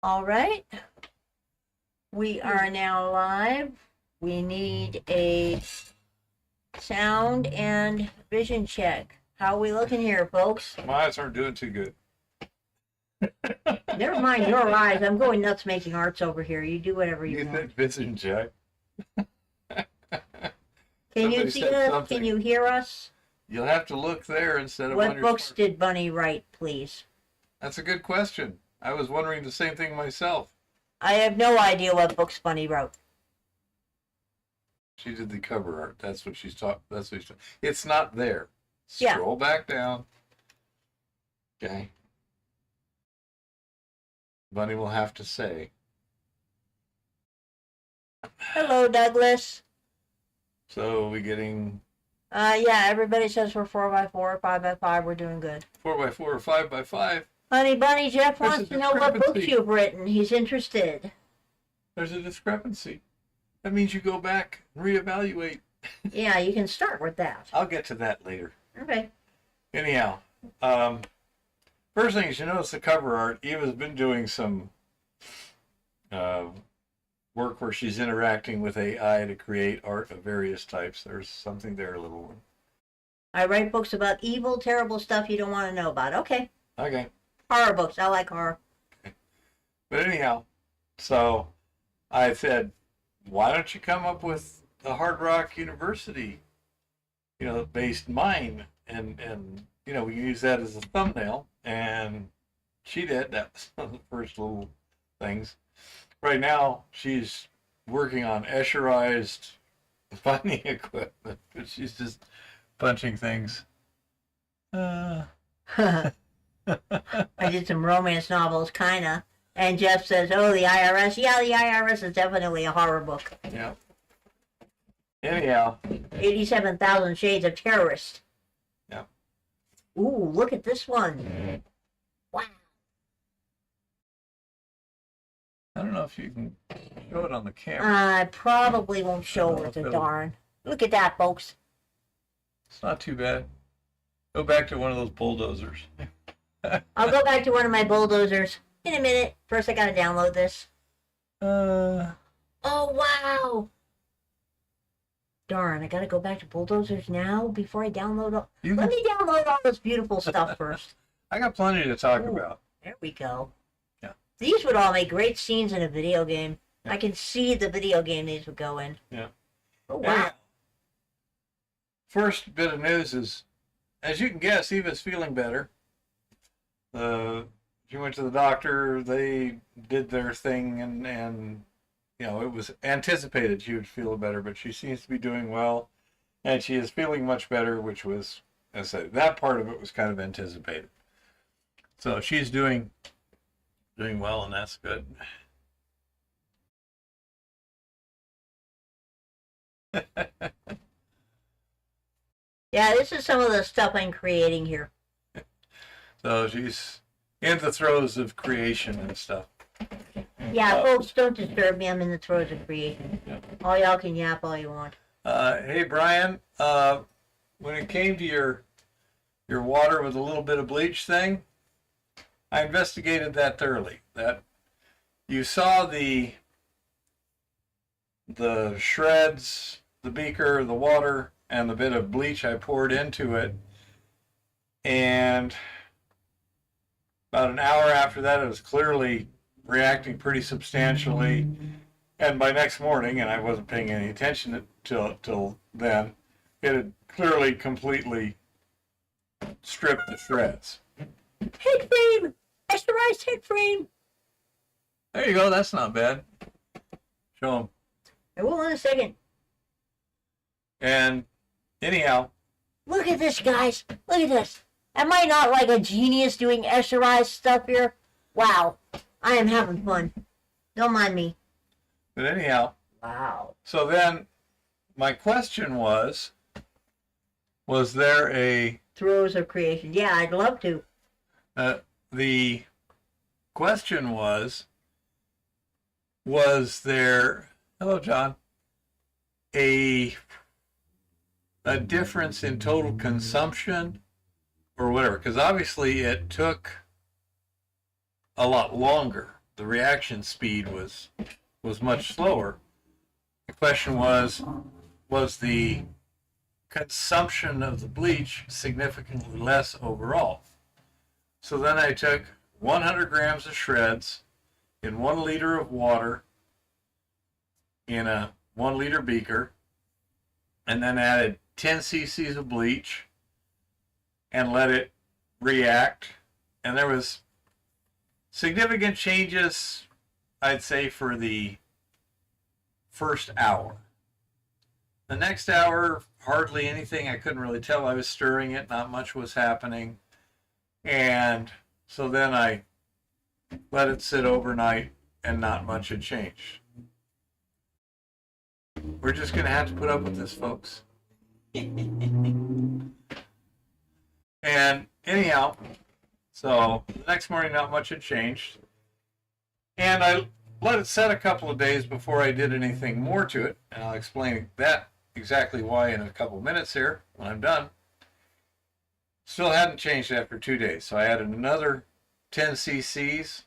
All right. We are now live. We need a sound and vision check. How are we looking here, folks? My eyes aren't doing too good. Never mind your eyes. I'm going nuts making arts over here. You do whatever you want. said vision check. Can you Somebody see said us? something. Can you hear us? You'll have to look there instead of on What your books smart- did Bunny write, please? That's a good question. I was wondering the same thing myself. I have no idea what books Bunny wrote. She did the cover art. That's what she's talking. That's what she's talking. It's not there. Yeah. Scroll back down. Okay. Bunny will have to say. Hello, Douglas. So are we getting Yeah, everybody says we're 4x4, 5x5. We're doing good. 4x4 or 5x5? Honey Bunny, Jeff There's wants a to know what books discrepancy. you've written. He's interested. There's a discrepancy. That means you go back and reevaluate. Yeah, you can start with that. I'll get to that later. Okay. Anyhow, first thing is you notice the cover art. Eva's been doing some work where she's interacting with AI to create art of various types. There's something there, little one. I write books about evil, terrible stuff you don't want to know about. Okay. Okay. Horror books. I like horror. But anyhow, so I said, why don't you come up with a Hard Rock University, based mine, and we can use that as a thumbnail. And she did. That was one of the first little things. Right now, she's working on Escherized finding equipment, but she's just punching things. I did some romance novels, kinda. And Jeff says, oh, the IRS. Yeah, the IRS is definitely a horror book. Yeah. Anyhow. 87,000 Shades of Terrorist. Yeah. Ooh, look at this one. Wow. I don't know if you can show it on the camera. I probably won't show it to darn. Look at that, folks. It's not too bad. Go back to one of those bulldozers. I'll go back to one of my bulldozers in a minute. First, I gotta download this. Oh, wow. Darn, I gotta go back to bulldozers now before I download all... Let me download all this beautiful stuff first. I got plenty to talk about. There we go. Yeah. These would all make great scenes in a video game. Yeah. I can see the video game these would go in. Yeah. Oh, wow. Anyhow, first bit of news is, as you can guess, Eva's feeling better. She went to the doctor. They did their thing, and it was anticipated she would feel better, but she seems to be doing well, and she is feeling much better, which was, as I said, that part of it was kind of anticipated. So she's doing well, and that's good. Yeah, this is some of the stuff I'm creating here. So she's in the throes of creation and stuff. Yeah, folks, don't disturb me. I'm in the throes of creation. Yeah. All y'all can yap all you want. Hey, Brian, when it came to your water with a little bit of bleach thing, I investigated that thoroughly. That you saw the shreds, the beaker, the water, and the bit of bleach I poured into it, and about an hour after that, it was clearly reacting pretty substantially. And by next morning, and I wasn't paying any attention till then, it had clearly completely stripped the shreds. Head frame! Pasteurized head frame! There you go. That's not bad. Show them. I will in a second. And anyhow, Look at this, guys. Look at this. Am I not like a genius doing Escherized stuff here? Wow. I am having fun. Don't mind me. but anyhow, Wow. so then my question was there a Throes of creation. Yeah, I'd love to. the question was there, hello John, a difference in total consumption or whatever? Because obviously it took a lot longer the reaction speed was much slower. The question was the consumption of the bleach significantly less overall? So then I took 100 grams of shreds in 1 liter of water in a 1 liter beaker, and then added 10 cc's of bleach and let it react. And there was significant changes, I'd say, for the first hour. The next hour, hardly anything. I couldn't really tell. I was stirring it. Not much was happening. And so then I let it sit overnight, and not much had changed. We're just going to have to put up with this, folks. And anyhow, so the next morning, not much had changed. And I let it set a couple of days before I did anything more to it. And I'll explain that exactly why in a couple of minutes here when I'm done. Still hadn't changed after 2 days. So I added another 10 cc's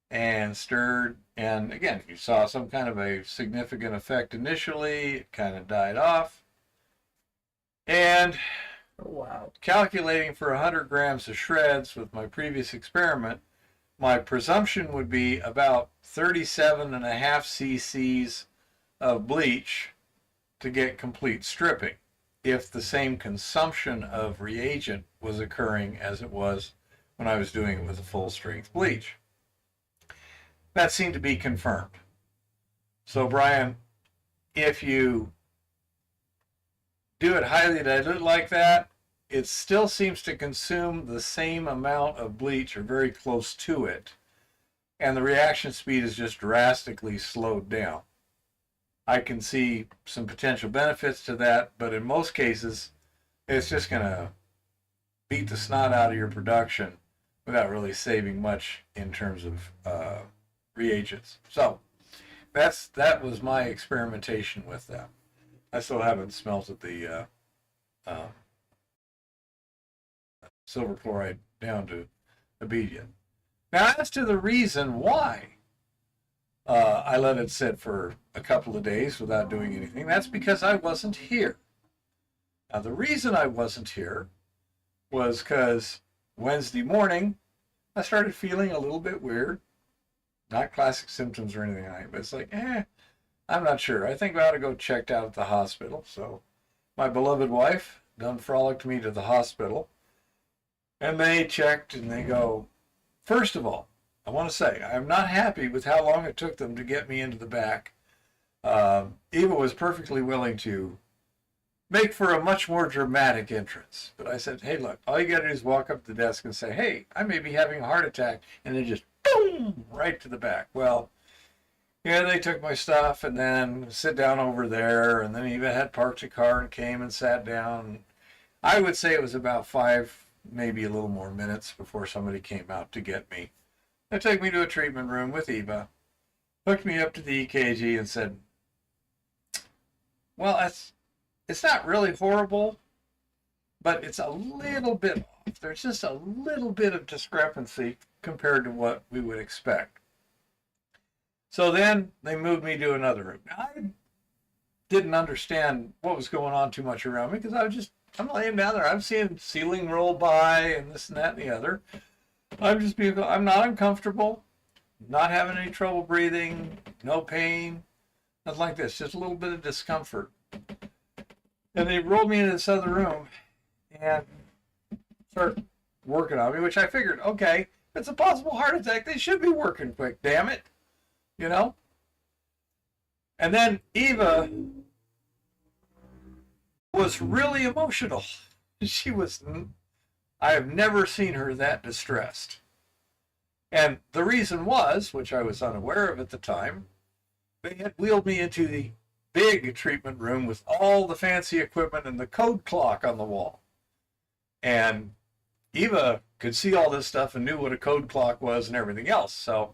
and stirred. And again, you saw some kind of a significant effect initially. It kind of died off. And Wow. calculating for 100 grams of shreds with my previous experiment, my presumption would be about 37.5 cc's of bleach to get complete stripping, if the same consumption of reagent was occurring as it was when I was doing it with a full strength bleach. That seemed to be confirmed. So Brian, if you do it highly diluted like that, it still seems to consume the same amount of bleach or very close to it. And the reaction speed is just drastically slowed down. I can see some potential benefits to that, but in most cases, it's just going to beat the snot out of your production without really saving much in terms of reagents. So that was my experimentation with that. I still haven't smelted the silver chloride down to a bead yet. Now, as to the reason why I let it sit for a couple of days without doing anything, that's because I wasn't here. Now, the reason I wasn't here was because Wednesday morning, I started feeling a little bit weird. Not classic symptoms or anything like that, but it's like, I'm not sure. I think I ought to go checked out at the hospital. So my beloved wife done frolicked me to the hospital. And they checked and they go, first of all, I want to say, I'm not happy with how long it took them to get me into the back. Eva was perfectly willing to make for a much more dramatic entrance. But I said, hey, look, all you got to do is walk up to the desk and say, hey, I may be having a heart attack. And then just boom, right to the back. Well, yeah, they took my stuff and then sit down over there. And then Eva had parked a car and came and sat down. I would say it was about 5, maybe a little more minutes before somebody came out to get me. They took me to a treatment room with Eva, hooked me up to the EKG and said, well, it's not really horrible, but it's a little bit off. There's just a little bit of discrepancy compared to what we would expect. So then they moved me to another room. Now, I didn't understand what was going on too much around me because I'm laying down there. I'm seeing ceiling roll by and this and that and the other. I'm not uncomfortable, not having any trouble breathing, no pain, nothing like this, just a little bit of discomfort. And they rolled me into this other room and started working on me, which I figured, okay, if it's a possible heart attack, they should be working quick, damn it, you know? And then Eva was really emotional. I have never seen her that distressed. And the reason was, which I was unaware of at the time, they had wheeled me into the big treatment room with all the fancy equipment and the code clock on the wall. And Eva could see all this stuff and knew what a code clock was and everything else. So,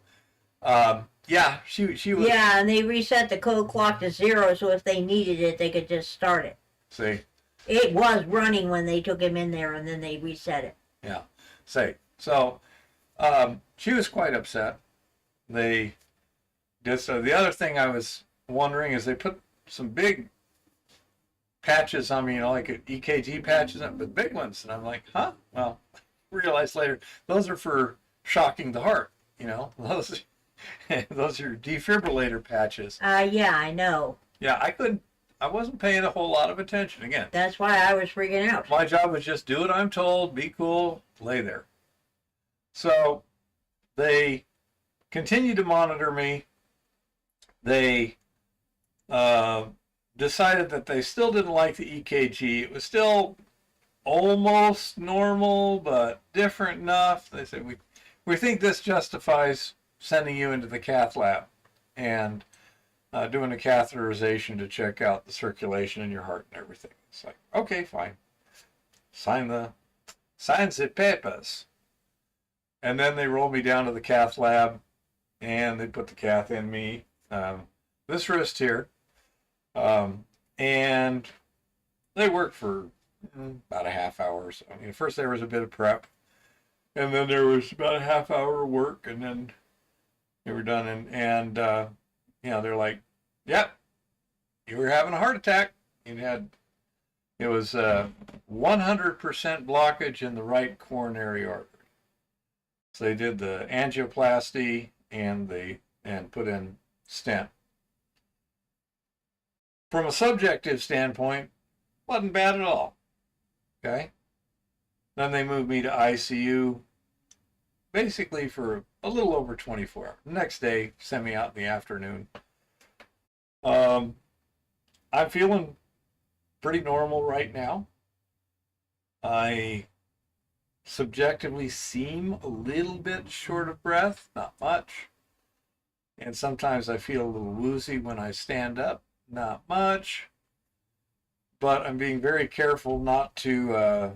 yeah, she was... Yeah, and they reset the code clock to 0, so if they needed it, they could just start it. See? It was running when they took him in there, and then they reset it. Yeah. So, she was quite upset. they did so. The other thing I was wondering is they put some big patches on me, like EKG patches, but big ones. And I'm like, huh? Well, realized later, those are for shocking the heart, those, those are defibrillator patches. Yeah, I know. Yeah, I wasn't paying a whole lot of attention. Again, That's why I was freaking out. my job was just do what I'm told, be cool, lay there. So they continued to monitor me. They decided that they still didn't like the EKG. It was still almost normal, but different enough. They said, we think this justifies sending you into the cath lab and doing a catheterization to check out the circulation in your heart and everything. It's like, okay, fine. Sign the papers. And then they rolled me down to the cath lab, and they put the cath in me, this wrist here. And they worked for about a half hour or so. First there was a bit of prep, and then there was about a half hour of work, and then they were done. And they're like, yep, you were having a heart attack. It was 100% blockage in the right coronary artery. So they did the angioplasty and put in stent. From a subjective standpoint, wasn't bad at all. Okay. Then they moved me to ICU basically for a little over 24 hours. The next day, sent me out in the afternoon. I'm feeling pretty normal right now. I subjectively seem a little bit short of breath, not much. And sometimes I feel a little woozy when I stand up, not much. But I'm being very careful not to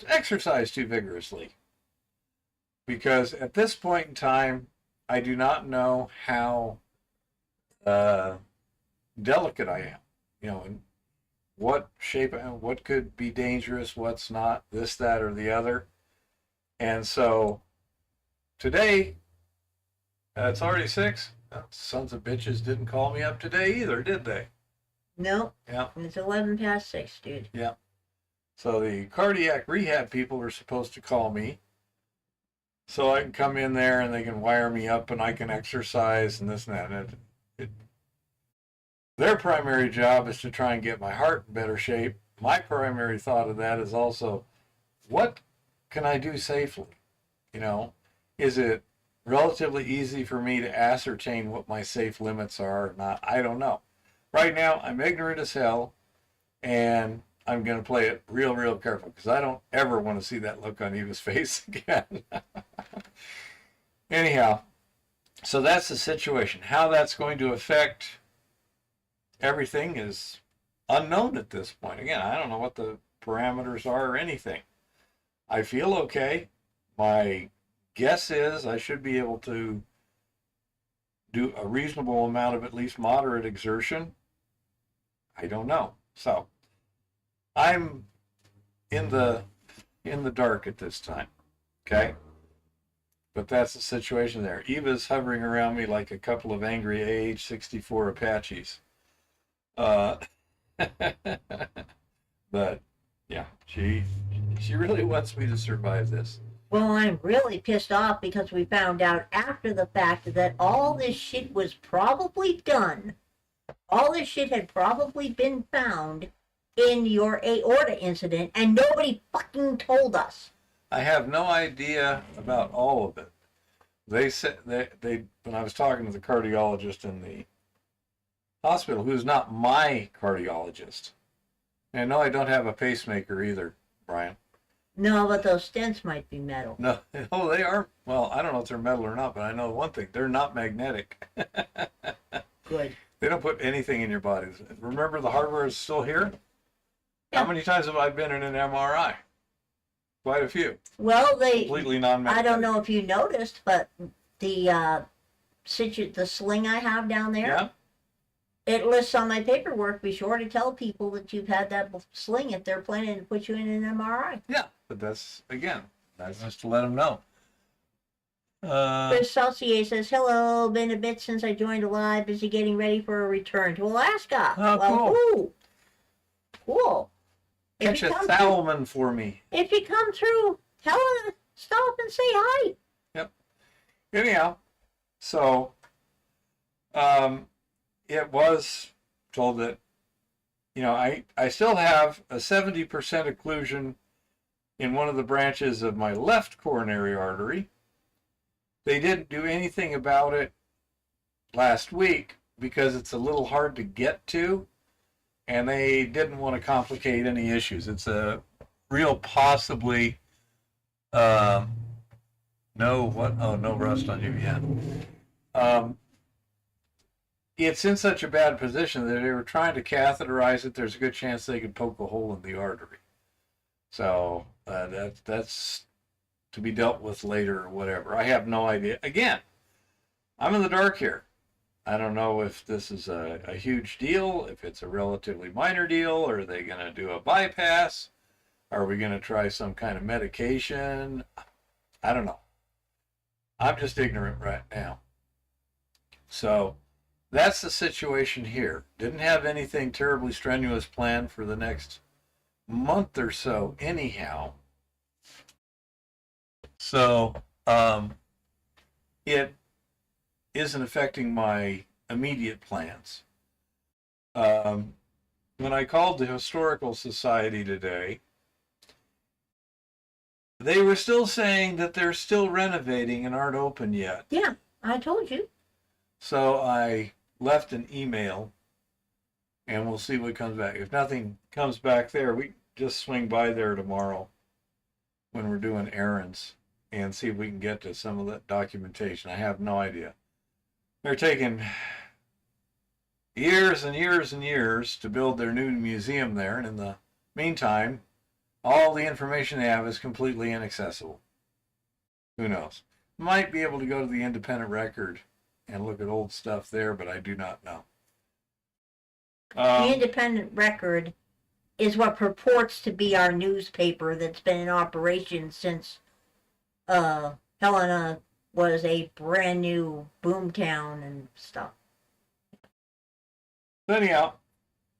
exercise too vigorously. Because at this point in time, I do not know how delicate I am. And what shape, what could be dangerous, what's not, this, that, or the other. And so today, it's already 6. Sons of bitches didn't call me up today either, did they? No. Yeah. It's 11 past 6, dude. Yeah. So the cardiac rehab people are supposed to call me so I can come in there and they can wire me up and I can exercise and this and that. And their primary job is to try and get my heart in better shape. My primary thought of that is also, what can I do safely? Is it relatively easy for me to ascertain what my safe limits are or not? I don't know. Right now, I'm ignorant as hell, and I'm going to play it real, real careful because I don't ever want to see that look on Eva's face again. Anyhow, so that's the situation. How that's going to affect everything is unknown at this point. Again, I don't know what the parameters are or anything. I feel okay. My guess is I should be able to do a reasonable amount of at least moderate exertion. I don't know. So I'm in the dark at this time. Okay? But that's the situation there. Eva's hovering around me like a couple of angry AH-64 Apaches. But yeah, she really wants me to survive this. Well, I'm really pissed off because we found out after the fact that all this shit was probably done. All this shit had probably been found in your aorta incident, and nobody fucking told us. I have no idea about all of it. They said they when I was talking to the cardiologist in the hospital, who's not my cardiologist. And no, I don't have a pacemaker either, Brian. No, but those stents might be metal. No, they are. Well, I don't know if they're metal or not, but I know one thing: they're not magnetic. Good. They don't put anything in your body. Remember, the hardware is still here. Yeah. How many times have I been in an MRI? Quite a few. Well, Completely non-magnetic. I don't know if you noticed, but the sling I have down there. Yeah. It lists on my paperwork, be sure to tell people that you've had that sling if they're planning to put you in an MRI. Yeah, but that's just to let them know. Chris Saucier says, hello, been a bit since I joined Alive, busy getting ready for a return to Alaska. Oh, well, cool. Ooh, cool. Catch a salmon for me. If you come through, Helen, stop and say hi. Yep. Anyhow, so it was told that, I still have a 70% occlusion in one of the branches of my left coronary artery. They didn't do anything about it last week because it's a little hard to get to, and they didn't want to complicate any issues. It's a real possibly no rust on you yet. It's in such a bad position that they were trying to catheterize it. There's a good chance they could poke a hole in the artery. So that's to be dealt with later or whatever. I have no idea. Again, I'm in the dark here. I don't know if this is a huge deal, if it's a relatively minor deal, or are they going to do a bypass? Are we going to try some kind of medication? I don't know. I'm just ignorant right now. So that's the situation here. Didn't have anything terribly strenuous planned for the next month or so anyhow. So it isn't affecting my immediate plans. When I called the Historical Society today, they were still saying that they're still renovating and aren't open yet. Yeah, I told you. So I left an email, and we'll see what comes back. If nothing comes back there, we just swing by there tomorrow when we're doing errands and see if we can get to some of that documentation. I have no idea. They're taking years and years and years to build their new museum there, and in the meantime, all the information they have is completely inaccessible. Who knows? Might be able to go to the Independent Record and look at old stuff there, but I do not know. The Independent Record is what purports to be our newspaper that's been in operation since Helena was a brand new boomtown and stuff. Anyhow,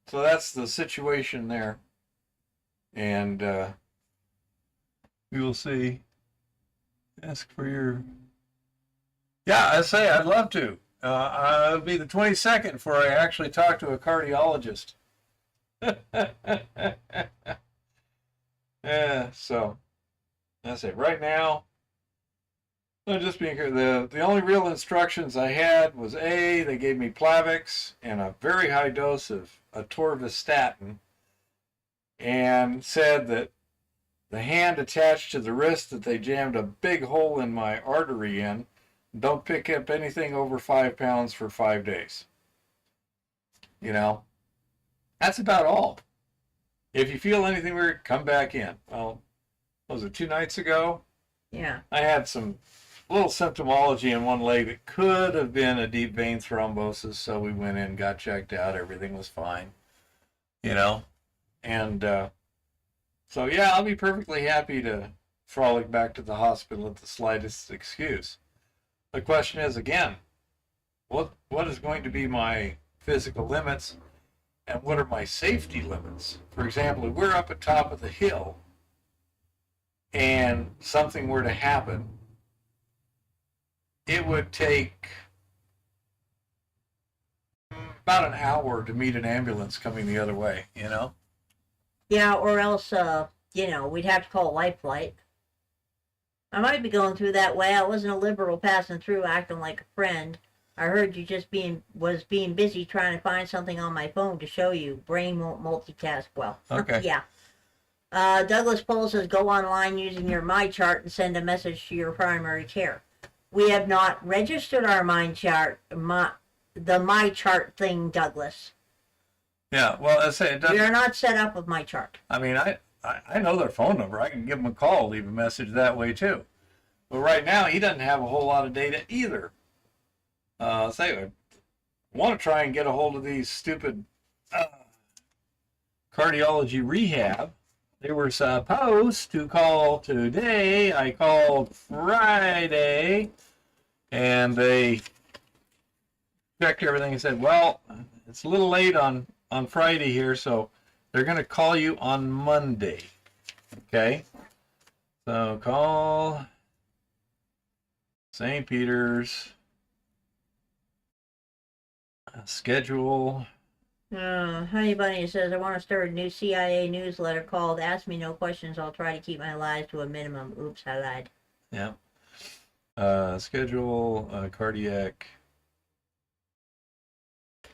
so that's the situation there. And we will see. Ask for your... Yeah, I say I'd love to. It'll be the 22nd before I actually talk to a cardiologist. Yeah, so I say right now, I'm just being here. The only real instructions I had was they gave me Plavix and a very high dose of atorvastatin, and said that the hand attached to the wrist that they jammed a big hole in my artery in, don't pick up anything over 5 pounds for 5 days. That's about all. If you feel anything weird, come back in. Well, was it 2 nights ago? Yeah. I had some little symptomology in one leg that could have been a deep vein thrombosis, so we went in, got checked out, everything was fine. And so, yeah, I'll be perfectly happy to frolic back to the hospital at the slightest excuse. The question is, again, what is going to be my physical limits, and what are my safety limits? For example, if we're up at top of the hill and something were to happen, it would take about an hour to meet an ambulance coming the other way, Yeah, or else, we'd have to call Life Flight. I might be going through that way. I wasn't a liberal passing through acting like a friend. I heard you just being busy trying to find something on my phone to show you. Brain won't multitask well. Okay. Yeah. Douglas Pohl says, go online using your MyChart and send a message to your primary care. We have not registered our MyChart, the MyChart thing, Douglas. Yeah, well, I say it doesn't. We are not set up with MyChart. I mean, I know their phone number. I can give them a call, leave a message that way too. But right now, he doesn't have a whole lot of data either. I want to try and get a hold of these stupid cardiology rehab. They were supposed to call today. I called Friday. and they checked everything and said, well, it's a little late on Friday here, so they're going to call you on Monday. Okay? So call St. Peter's, schedule. Honey Bunny says, I want to start a new CIA newsletter called Ask Me No Questions. I'll try to keep my lies to a minimum. Oops, I lied. Yeah. Schedule, cardiac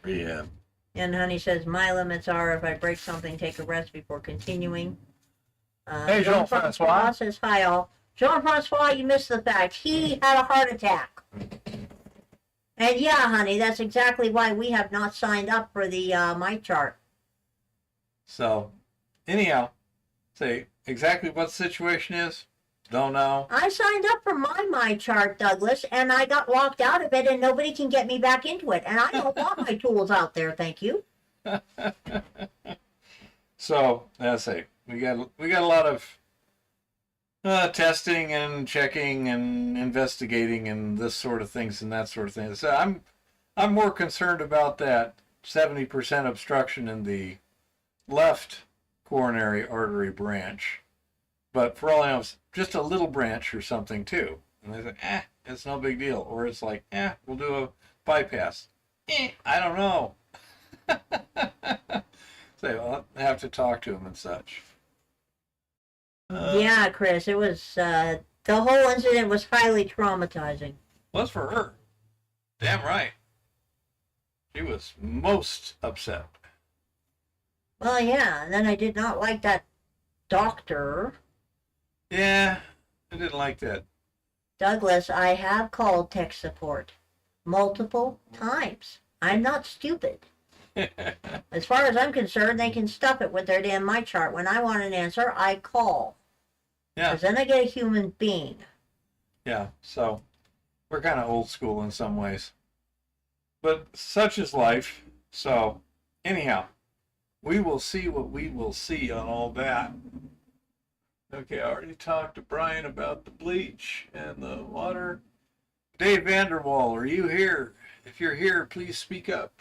rehab. And Honey says, my limits are if I break something, take a rest before continuing. Hey, Jean-Francois says, hi all. Jean-Francois, you missed the fact. He had a heart attack. And yeah, honey, that's exactly why we have not signed up for the My Chart. So, anyhow, say exactly what the situation is. Don't know. I signed up for My Chart, Douglas, and I got locked out of it, and nobody can get me back into it. And I don't want my tools out there, thank you. So, as I say, we got a lot of testing and checking and investigating and this sort of things and that sort of thing. So I'm more concerned about that 70% obstruction in the left coronary artery branch. But for all I know, it's just a little branch or something too. And they say, it's no big deal. Or it's like, we'll do a bypass. I don't know. So I'll have to talk to him and such. Yeah, Chris, it was, the whole incident was highly traumatizing. Was for her. Damn right. She was most upset. Well, yeah, and then I did not like that doctor. Yeah, I didn't like that. Douglas, I have called tech support multiple times. I'm not stupid. As far as I'm concerned, they can stuff it with their damn My Chart. When I want an answer, I call. Yeah. Because then I get a human being. Yeah, so we're kind of old school in some ways. But such is life. So, anyhow, we will see what we will see on all that. Okay, I already talked to Brian about the bleach and the water. Dave Vanderwall, are you here? If you're here, please speak up.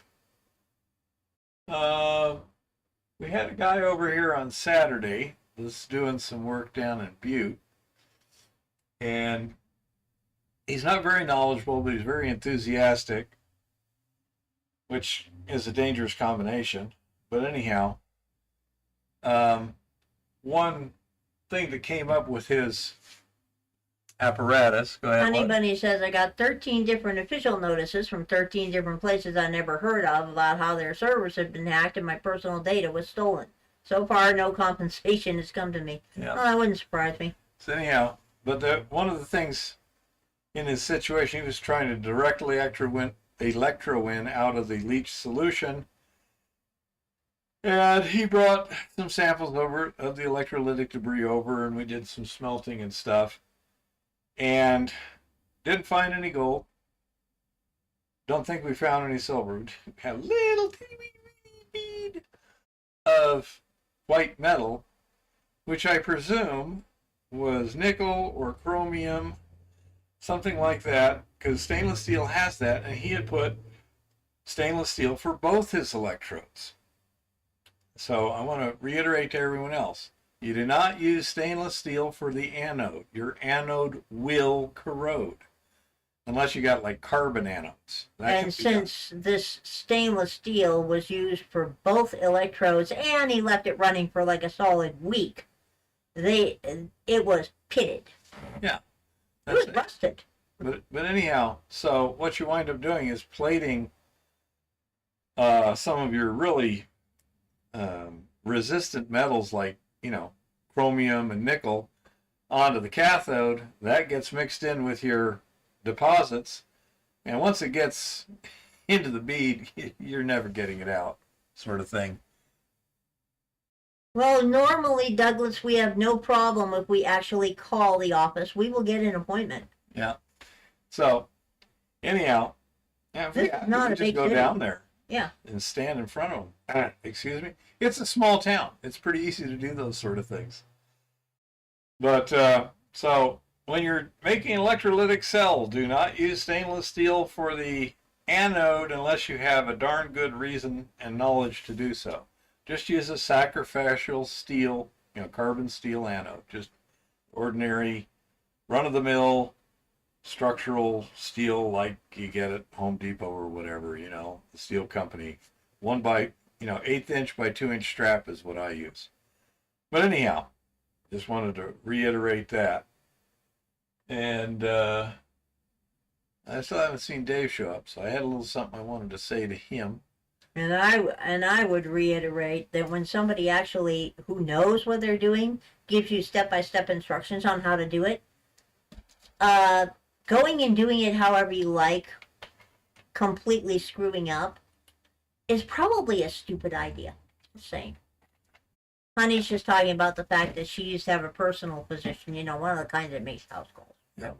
We had a guy over here on Saturday was doing some work down in Butte, and he's not very knowledgeable, but he's very enthusiastic, which is a dangerous combination. But anyhow, one thing that came up with his apparatus. Go ahead. Honey Bunny says, I got 13 different official notices from 13 different places I never heard of about how their servers had been hacked and my personal data was stolen. So far, no compensation has come to me. Yeah. Well, that wouldn't surprise me. So anyhow, but one of the things in his situation, he was trying to direct electro-win out of the leach solution. And he brought some samples over of the electrolytic debris over, and we did some smelting and stuff. And didn't find any gold. Don't think we found any silver. We had a little teeny bead of white metal, which I presume was nickel or chromium, something like that, because stainless steel has that, and he had put stainless steel for both his electrodes. So I want to reiterate to everyone else, you do not use stainless steel for the anode. Your anode will corrode. Unless you got like carbon anodes. And since this stainless steel was used for both electrodes and he left it running for like a solid week, it was pitted. Yeah. It was rusted. But anyhow, so what you wind up doing is plating some of your really resistant metals like, chromium and nickel onto the cathode. That gets mixed in with your deposits, and once it gets into the bead, you're never getting it out, sort of thing. Well, normally, Douglas, we have no problem if we actually call the office. We will get an appointment. Yeah. So, anyhow, This is not a just big go city. down there. Yeah. And stand in front of them. Excuse me. It's a small town. It's pretty easy to do those sort of things. But so when you're making electrolytic cells, do not use stainless steel for the anode unless you have a darn good reason and knowledge to do so. Just use a sacrificial steel, carbon steel anode. Just ordinary, run-of-the-mill structural steel like you get at Home Depot or whatever, the steel company. 1/8 inch by 2 inch strap is what I use. But anyhow, just wanted to reiterate that. And I still haven't seen Dave show up, so I had a little something I wanted to say to him. And I would reiterate that when somebody actually who knows what they're doing gives you step-by-step instructions on how to do it, going and doing it however you like, completely screwing up, is probably a stupid idea. Just saying. Honey's just talking about the fact that she used to have a personal physician, one of the kinds that makes house calls. Yeah.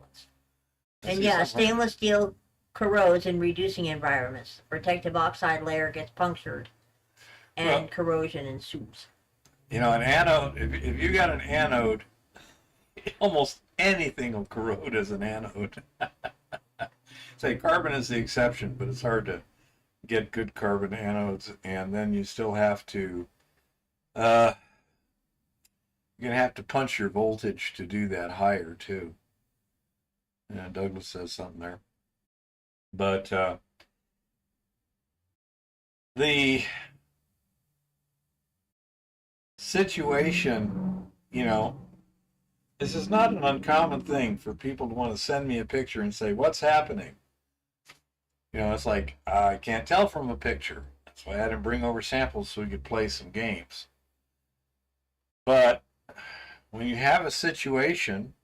And yeah, stainless steel corrodes in reducing environments. The protective oxide layer gets punctured and corrosion ensues. An anode, if you got an anode, almost anything will corrode as an anode. Say carbon is the exception, but it's hard to get good carbon anodes, and then you still have to you're gonna have to punch your voltage to do that higher too. Yeah, Douglas says something there. But the situation, this is not an uncommon thing for people to want to send me a picture and say, what's happening? It's like, I can't tell from a picture. That's why I had him bring over samples so we could play some games. But when you have a situation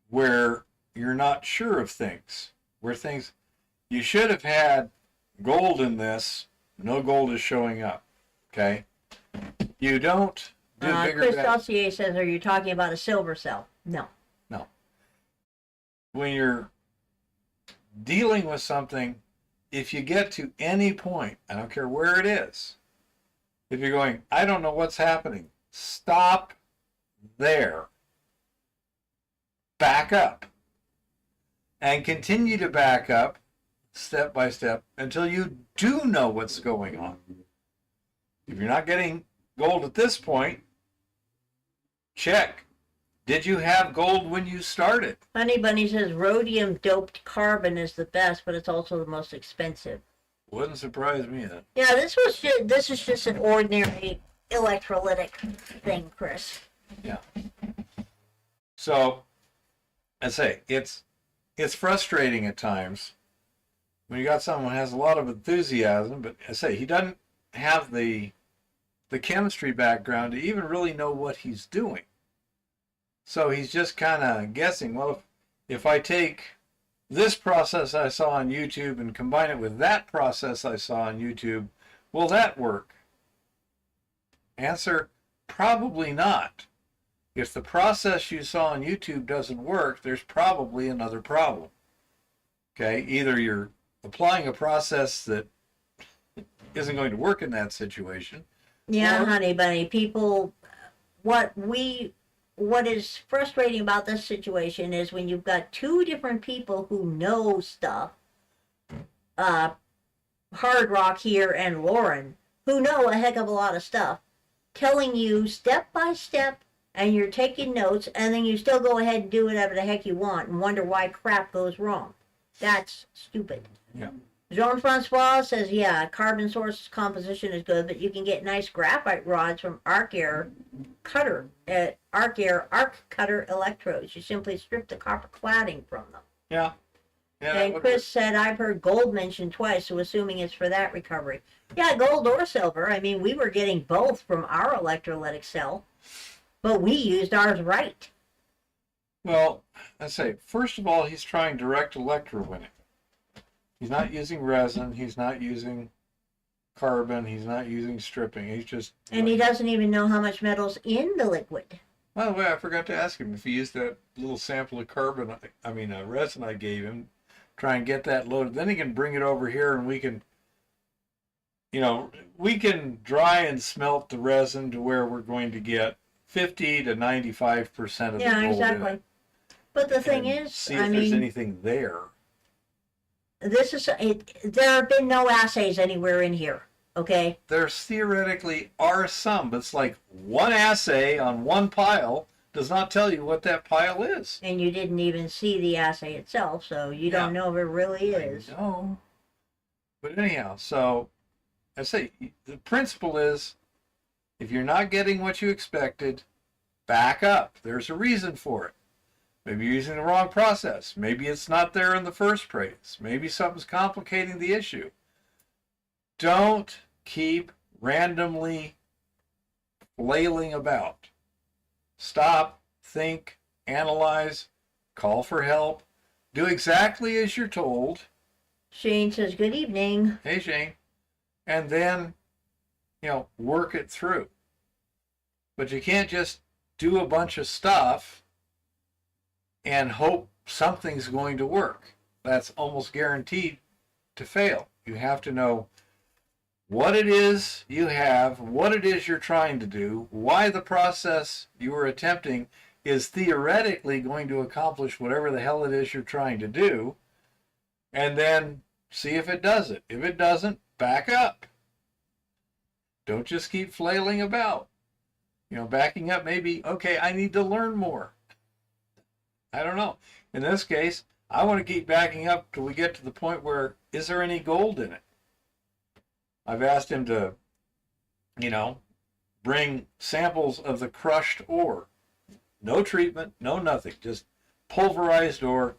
where you're not sure of things, you should have had gold in this, no gold is showing up, okay? You don't do bigger Chris bets. Dossier says, are you talking about a silver cell? No. No. When you're dealing with something, if you get to any point, I don't care where it is, if you're going, I don't know what's happening, stop there. Back up. And continue to back up step by step until you do know what's going on. If you're not getting gold at this point, check. Did you have gold when you started? Honey Bunny says rhodium doped carbon is the best, but it's also the most expensive. Wouldn't surprise me then. Yeah, this is just an ordinary electrolytic thing, Chris. Yeah. So, I say it's frustrating at times when you got someone who has a lot of enthusiasm, but I say he doesn't have the chemistry background to even really know what he's doing. So he's just kind of guessing, well, if I take this process I saw on YouTube and combine it with that process I saw on YouTube, will that work? Answer, probably not. If the process you saw on YouTube doesn't work, there's probably another problem. Okay, either you're applying a process that isn't going to work in that situation. Yeah, Honey Bunny, people, what is frustrating about this situation is when you've got two different people who know stuff, Hard Rock here and Lauren, who know a heck of a lot of stuff, telling you step by step, and you're taking notes, and then you still go ahead and do whatever the heck you want and wonder why crap goes wrong. That's stupid. Yeah. Jean-Francois says, yeah, carbon source composition is good, but you can get nice graphite rods from arc cutter electrodes. You simply strip the copper cladding from them. Yeah. And Chris said, I've heard gold mentioned twice, so assuming it's for that recovery. Yeah, gold or silver. I mean, we were getting both from our electrolytic cell, but we used ours right. Well, I say, first of all, he's trying direct electrowinning. He's not using resin. He's not using carbon. He's not using stripping. He's just... And he doesn't even know how much metal's in the liquid. By the way, I forgot to ask him if he used that little sample of resin I gave him, try and get that loaded. Then he can bring it over here and we can dry and smelt the resin to where we're going to get 50 to 95% of the Yeah, gold in exactly. it. But the thing And is, see I if there's mean, anything there. this is it. There have been no assays anywhere in here. Okay. There's theoretically are some, but it's like one assay on one pile does not tell you what that pile is. And you didn't even see the assay itself, so you don't know if it really is. No. But anyhow, so I say the principle is if you're not getting what you expected, back up. There's a reason for it. Maybe you're using the wrong process. Maybe it's not there in the first place. Maybe something's complicating the issue. Don't keep randomly flailing about. Stop, think, analyze, call for help. Do exactly as you're told. Shane says, "Good evening." Hey, Shane. And then, work it through. But you can't just do a bunch of stuff and hope something's going to work. That's almost guaranteed to fail. You have to know what it is you have, what it is you're trying to do, why the process you are attempting is theoretically going to accomplish whatever the hell it is you're trying to do, and then see if it does it. If it doesn't, back up. Don't just keep flailing about. Backing up maybe, okay, I need to learn more. I don't know. In this case, I want to keep backing up till we get to the point where, is there any gold in it? I've asked him to, bring samples of the crushed ore. No treatment, no nothing. Just pulverized ore.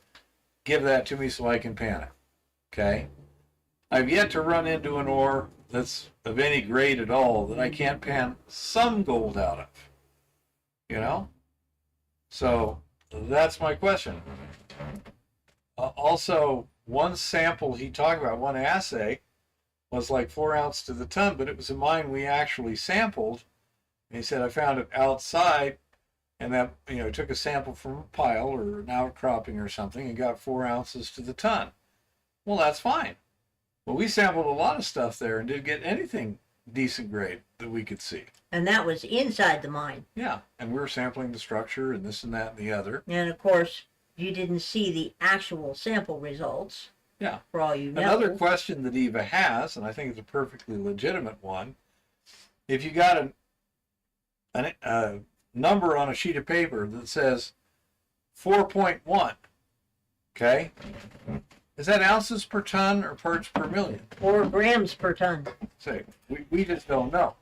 Give that to me so I can pan it. Okay? I've yet to run into an ore that's of any grade at all that I can't pan some gold out of. So that's my question. Also, one sample he talked about, one assay, was like 4 ounces to the ton, but it was a mine we actually sampled. And he said, I found it outside, and that, took a sample from a pile or an outcropping or something and got 4 ounces to the ton. Well, that's fine. Well, we sampled a lot of stuff there and didn't get anything decent grade that we could see. And that was inside the mine. Yeah, and we were sampling the structure and this and that and the other. And of course, you didn't see the actual sample results. Yeah. For all you know. Another question that Eva has, and I think it's a perfectly legitimate one, if you got a number on a sheet of paper that says 4.1, okay, is that ounces per ton or parts per million? 4 grams per ton. Say, we just don't know.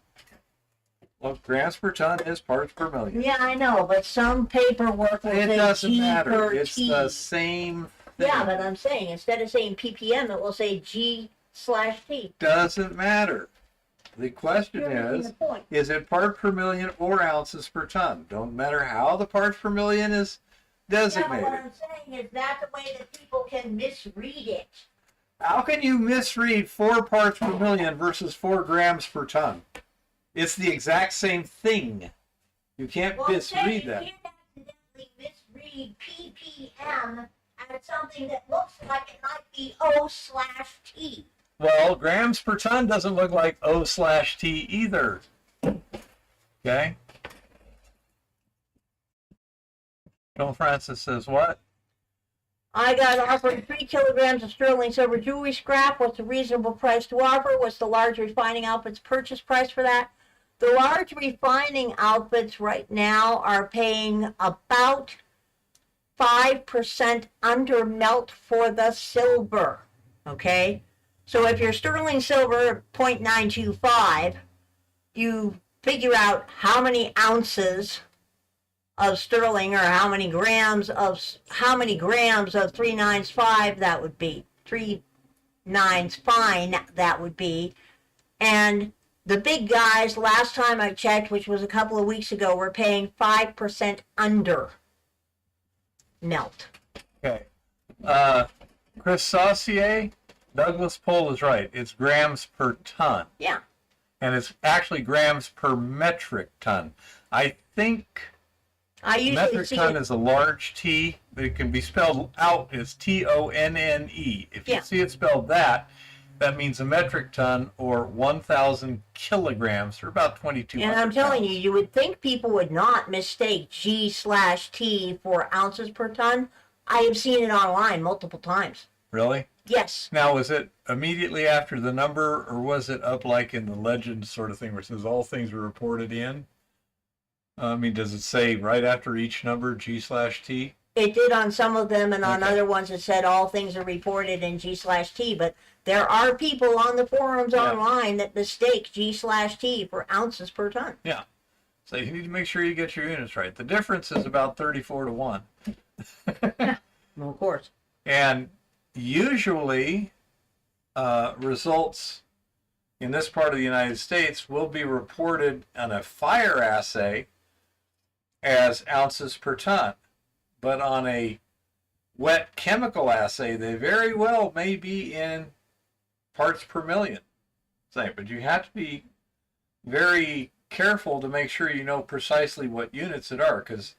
Well, grams per ton is parts per million. Yeah, I know, but some paperwork will It say doesn't G matter. per It's T. the same thing. Yeah, but I'm saying instead of saying ppm, it will say G/T. Doesn't matter. The question You're making is the point. it part per million or ounces per ton? Don't matter how the parts per million is designated. Yeah, but what I'm saying is that's a way that people can misread it. How can you misread 4 parts per million versus 4 grams per ton? It's the exact same thing. You can't misread that. You can't accidentally misread ppm as something that looks like it might be O/T. Well, grams per ton doesn't look like O/T either. Okay? Joan Francis says what? I got offered 3 kilograms of sterling silver jewelry scrap. What's a reasonable price to offer? What's the large refining outfit's purchase price for that? The large refining outfits right now are paying about 5% under melt for the silver. Okay? So if your sterling silver 0.925, you figure out how many ounces of sterling or how many grams of 395 that would be, 3 nines fine that would be. And the big guys, last time I checked, which was a couple of weeks ago, were paying 5% under melt. Okay. Chris Saucier, Douglas Poll is right. It's grams per ton. Yeah. And it's actually grams per metric ton. I think I usually metric see ton it. is a large T, but it can be spelled out as Tonne. If you Yeah. see it spelled that, that means a metric ton or 1,000 kilograms, or about 2,200 And I'm telling pounds. you, you would think people would not mistake G/T for ounces per ton. I have seen it online multiple times. Really? Yes. Now, was it immediately after the number, or was it up like in the legend sort of thing where it says all things were reported in? I mean, does it say right after each number G/T? It did on some of them, and on Okay. other ones it said all things are reported in G/T. But there are people on the forums Yeah. online that mistake G/T for ounces per ton. Yeah. So you need to make sure you get your units right. The difference is about 34 to 1. Well, of course. And usually, results in this part of the United States will be reported on a fire assay as ounces per ton. But on a wet chemical assay, they very well may be in parts per million. But you have to be very careful to make sure you know precisely what units it are, because,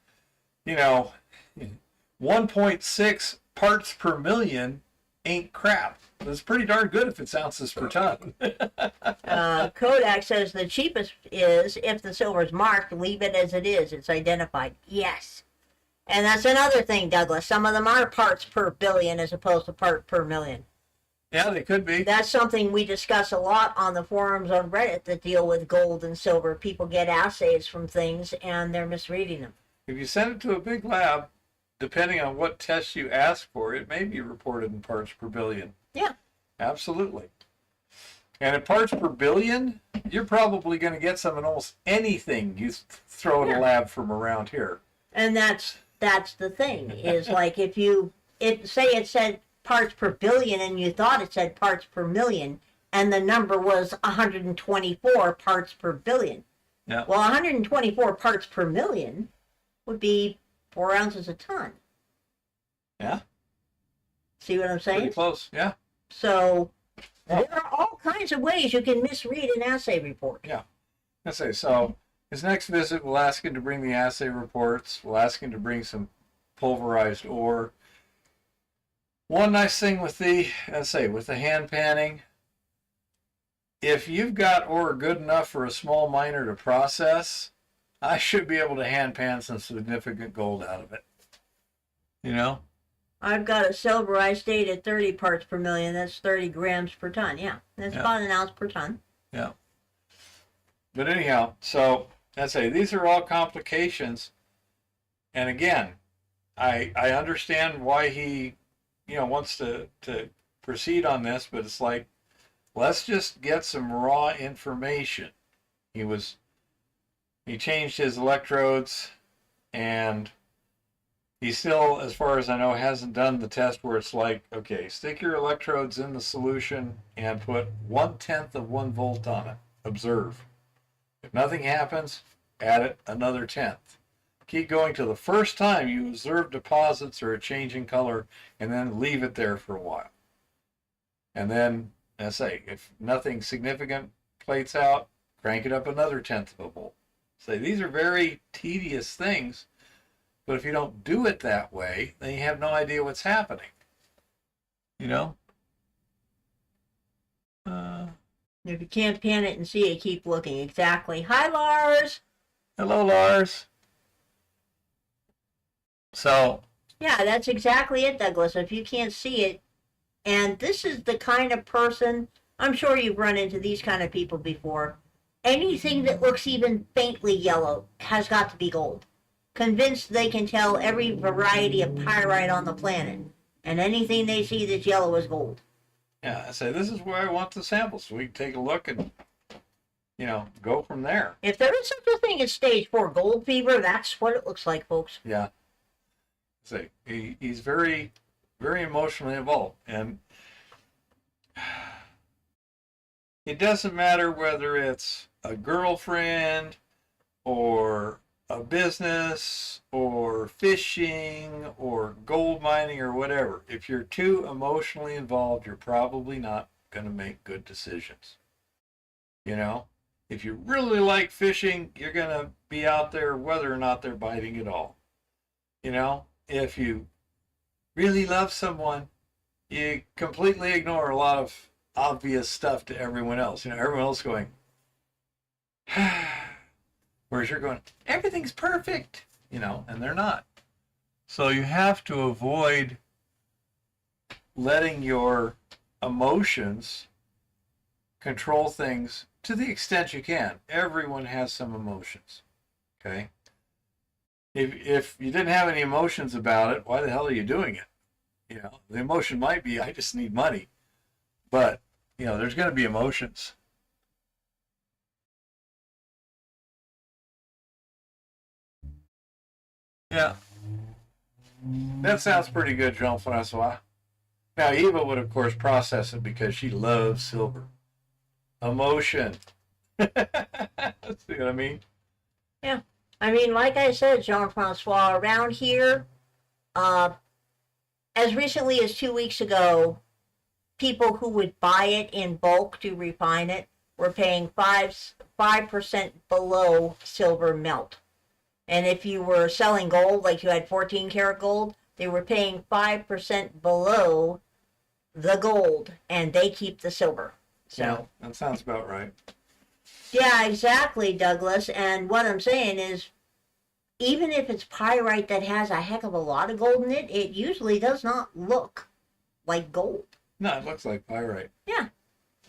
1.6 parts per million ain't crap. It's pretty darn good if it's ounces per ton. Kodak says the cheapest is if the silver is marked, leave it as it is. It's identified. Yes. And that's another thing, Douglas. Some of them are parts per billion as opposed to part per million. Yeah, they could be. That's something we discuss a lot on the forums on Reddit that deal with gold and silver. People get assays from things and they're misreading them. If you send it to a big lab, depending on what test you ask for, it may be reported in parts per billion. Yeah. Absolutely. And in parts per billion, you're probably going to get some in almost anything you throw at a lab from around here. And that's the thing, is like if say it said parts per billion and you thought it said parts per million and the number was 124 parts per billion. Yeah. Well, 124 parts per million would be 4 ounces a ton. Yeah. See what I'm saying? Pretty close. Yeah. So there are all kinds of ways you can misread an assay report. Yeah. I say, so his next visit, we'll ask him to bring the assay reports. We'll ask him to bring some pulverized ore. One nice thing with the hand panning, if you've got ore good enough for a small miner to process, I should be able to hand pan some significant gold out of it. I've got a silver I stayed at 30 parts per million. That's 30 grams per ton. Yeah, that's about an ounce per ton. Yeah. But anyhow, so these are all complications. And again, I understand why he, wants to proceed on this, but it's like, let's just get some raw information. He changed his electrodes, and he still, as far as I know, hasn't done the test where it's like, okay, stick your electrodes in the solution and put 1/10 of 1 volt on it. Observe. If nothing happens, add it another 1/10. Keep going till the first time you observe deposits or a change in color, and then leave it there for a while. And then, if nothing significant plates out, crank it up another 1/10 of a volt. These are very tedious things, but if you don't do it that way, then you have no idea what's happening. If you can't pan it and see it, keep looking. Exactly. Hi, Lars. Hello, Lars. So. Yeah, that's exactly it, Douglas. If you can't see it, and this is the kind of person, I'm sure you've run into these kind of people before. Anything that looks even faintly yellow has got to be gold. Convinced they can tell every variety of pyrite on the planet, and anything they see that's yellow is gold. Yeah, this is where I want the samples, so we can take a look and, go from there. If there is such a thing as stage 4 gold fever, that's what it looks like, folks. Yeah. He's very, very emotionally involved, and it doesn't matter whether it's a girlfriend or a business or fishing or gold mining or whatever. If you're too emotionally involved, you're probably not going to make good decisions. If you really like fishing, you're going to be out there whether or not they're biting at all. If you really love someone, you completely ignore a lot of obvious stuff to everyone else. Everyone else going, whereas you're going, everything's perfect, and they're not. So you have to avoid letting your emotions control things to the extent you can. Everyone has some emotions, okay? If you didn't have any emotions about it, why the hell are you doing it? The emotion might be, I just need money. But, there's going to be emotions. Yeah. That sounds pretty good, Jean-Francois. Now, Eva would, of course, process it because she loves silver. Emotion. See what I mean? Yeah. I mean, like I said, Jean-Francois, around here, as recently as 2 weeks ago, people who would buy it in bulk to refine it were paying 5% below silver melt. And if you were selling gold, like you had 14 karat gold, they were paying 5% below the gold, and they keep the silver. So, yeah, that sounds about right. Yeah, exactly, Douglas. And what I'm saying is, even if it's pyrite that has a heck of a lot of gold in it, it usually does not look like gold. No, it looks like pyrite. Yeah.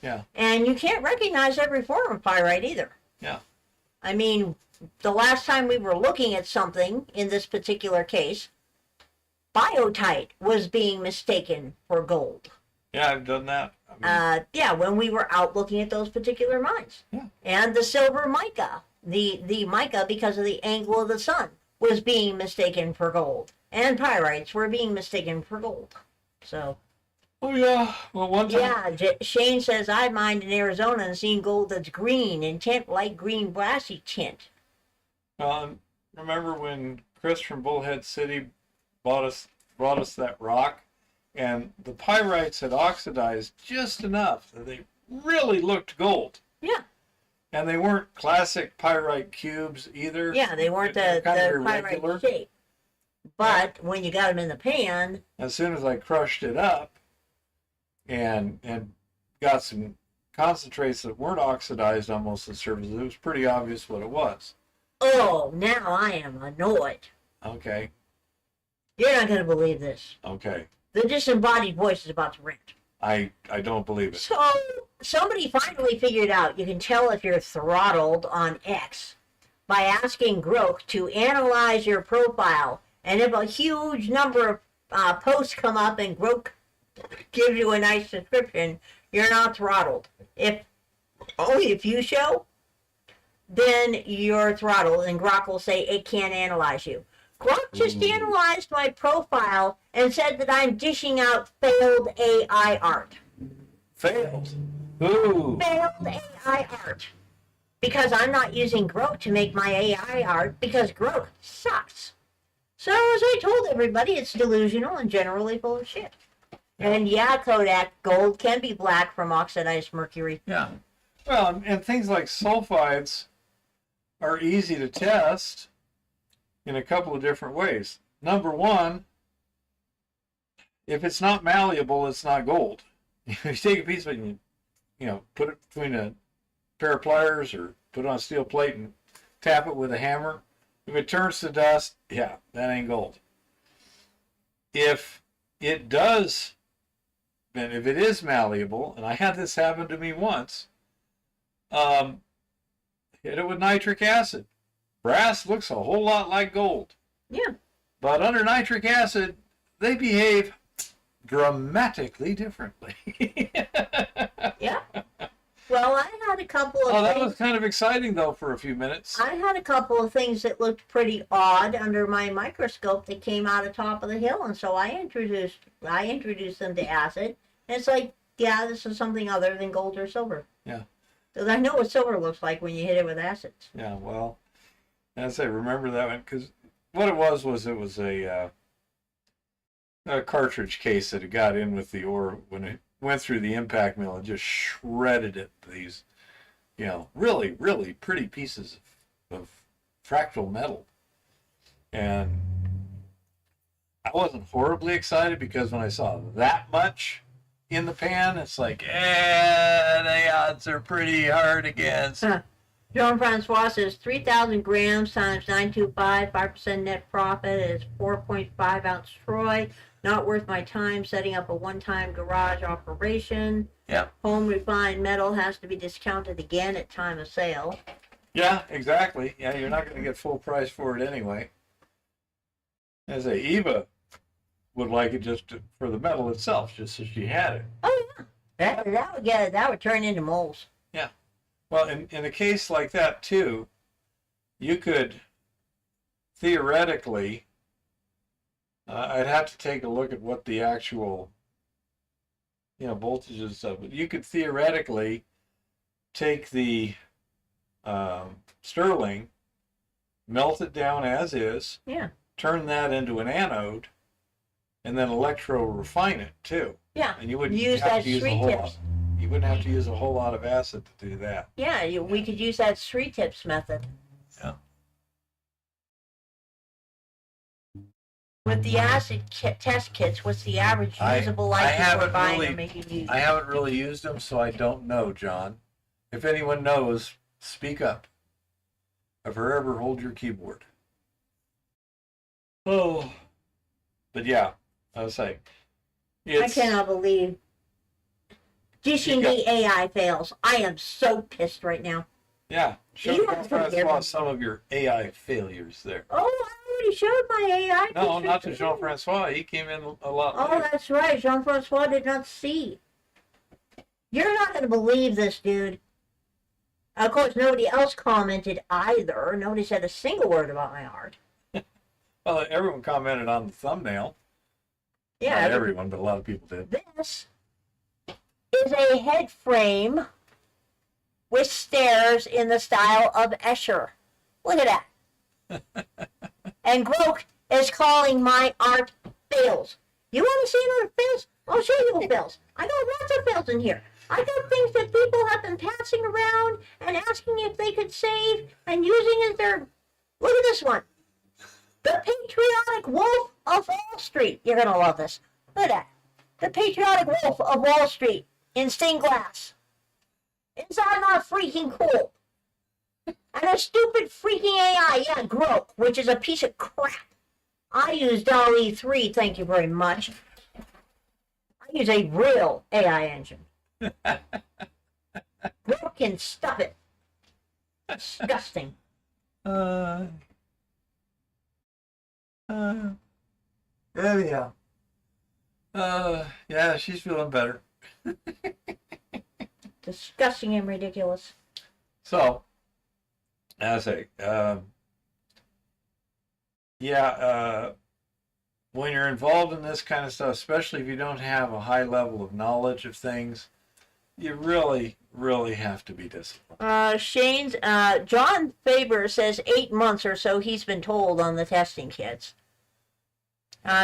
Yeah. And you can't recognize every form of pyrite either. Yeah. I mean, the last time we were looking at something, in this particular case, biotite was being mistaken for gold. Yeah, I've done that. Yeah, when we were out looking at those particular mines. Yeah. And the silver mica, the mica, because of the angle of the sun, was being mistaken for gold. And pyrites were being mistaken for gold. So. Oh, yeah. Well, one time. Yeah, Shane says, I mined in Arizona and seen gold that's green, in tint, light green, brassy tint. Remember when Chris from Bullhead City brought us that rock, and the pyrites had oxidized just enough that they really looked gold. Yeah. And they weren't classic pyrite cubes either. Yeah, they weren't the pyrite shape. But when you got them in the pan, as soon as I crushed it up and got some concentrates that weren't oxidized on most of the surfaces, it was pretty obvious what it was. Oh, now I am annoyed. Okay. You're not going to believe this. Okay. The disembodied voice is about to rant. I don't believe it. So, somebody finally figured out you can tell if you're throttled on X by asking Grok to analyze your profile. And if a huge number of posts come up and Grok gives you a nice description, you're not throttled. If only if you show, then you're throttled, and Grok will say it can't analyze you. Grok just analyzed my profile and said that I'm dishing out failed AI art. Failed? Ooh. Failed AI art. Because I'm not using Grok to make my AI art, because Grok sucks. So as I told everybody, it's delusional and generally full of shit. And yeah, Kodak, gold can be black from oxidized mercury. Yeah. Well, and things like sulfides are easy to test in a couple of different ways. Number one, if it's not malleable, it's not gold. If you take a piece of it and put it between a pair of pliers or put it on a steel plate and tap it with a hammer, if it turns to dust, yeah, that ain't gold. If it does, and if it is malleable, and I had this happen to me once, hit it with nitric acid. Brass looks a whole lot like gold. Yeah. But under nitric acid, they behave dramatically differently. Yeah. Well, I had a couple of that was kind of exciting, though, for a few minutes. I had a couple of things that looked pretty odd under my microscope that came out of top of the hill, and so I introduced them to acid, and it's like, yeah, this is something other than gold or silver. Yeah. Because I know what silver looks like when you hit it with acids. Yeah, well, as I remember that one, because what it was a cartridge case that it got in with the ore when it went through the impact mill and just shredded it. These, really, really pretty pieces of fractal metal. And I wasn't horribly excited because when I saw that much in the pan, it's like, the odds are pretty hard against. Jean-Francois says 3,000 grams times 925, 5% net profit is 4.5 ounce Troy. Not worth my time setting up a one-time garage operation. Yep. Home refined metal has to be discounted again at time of sale. Yeah, exactly. Yeah, you're not going to get full price for it anyway. As a Eva would like it for the metal itself, just so she had it. Oh yeah, that would turn into moles. Yeah. Well, in a case like that too, you could theoretically, I'd have to take a look at what the actual, voltages of it. You could theoretically take the sterling, melt it down as is, Yeah. turn that into an anode, and then electro refine it too. Yeah. And you wouldn't use have that to use street tips. You wouldn't have to use a whole lot of acid to do that. Yeah, we could use that street tips method. Yeah. With the acid test kits, what's the average usable life before buying or making use? I haven't really used them, so I don't know, John. If anyone knows, speak up. If I ever hold your keyboard. Oh, but yeah, I was like, I cannot believe dishing the AI fails. I am so pissed right now. Yeah, show Jean-Francois some of your AI failures there. Oh, I already showed my AI. No, not to Jean-Francois. He came in a lot later. Oh, that's right. Jean-Francois did not see. You're not going to believe this, dude. Of course, nobody else commented either. Nobody said a single word about my art. Well, everyone commented on the thumbnail. Yeah. Not everyone, but a lot of people did. This is a head frame with stairs in the style of Escher. Look at that. And Groke is calling my art fails. You want to see another fails? I'll show you fails. I got lots of fails in here. I got things that people have been passing around and asking if they could save and using as their... Look at this one. The Patriotic Wolf of Wall Street. You're going to love this. Look at that. The Patriotic Wolf of Wall Street in stained glass. Is that not freaking cool? And a stupid freaking AI, yeah, Groke, which is a piece of crap. I use DALL-E 3, thank you very much. I use a real AI engine. Groke can stuff it. Disgusting. Anyhow. Yeah, she's feeling better. Disgusting and ridiculous. So, as I say, when you're involved in this kind of stuff, especially if you don't have a high level of knowledge of things, you really, really have to be disciplined. John Faber says 8 months or so he's been told on the testing kits.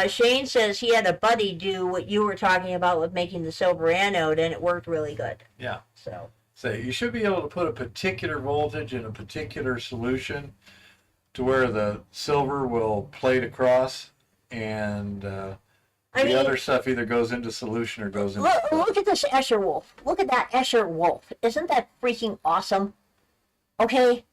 Shane says he had a buddy do what you were talking about with making the silver anode, and it worked really good. Yeah. So you should be able to put a particular voltage in a particular solution to where the silver will plate across, and the other stuff either goes into solution or goes into... Look at this Escher Wolf. Look at that Escher Wolf. Isn't that freaking awesome? Okay.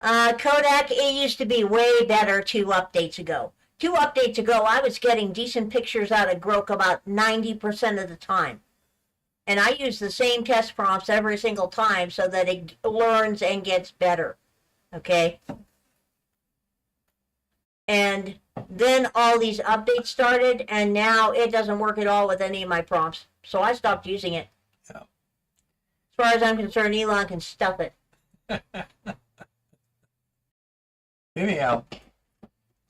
Kodak, it used to be way better 2 updates ago. 2 updates ago, I was getting decent pictures out of Groke about 90% of the time. And I use the same test prompts every single time so that it learns and gets better. Okay? And then all these updates started, and now it doesn't work at all with any of my prompts. So I stopped using it. Yeah. As far as I'm concerned, Elon can stuff it. Anyhow,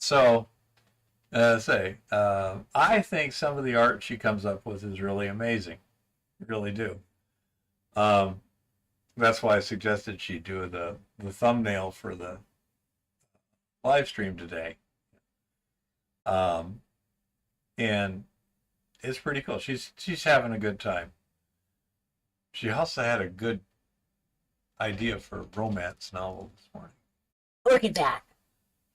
so, I think some of the art she comes up with is really amazing. I really do. That's why I suggested she do the thumbnail for the live stream today. And it's pretty cool. She's having a good time. She also had a good idea for a romance novel this morning. Look at that.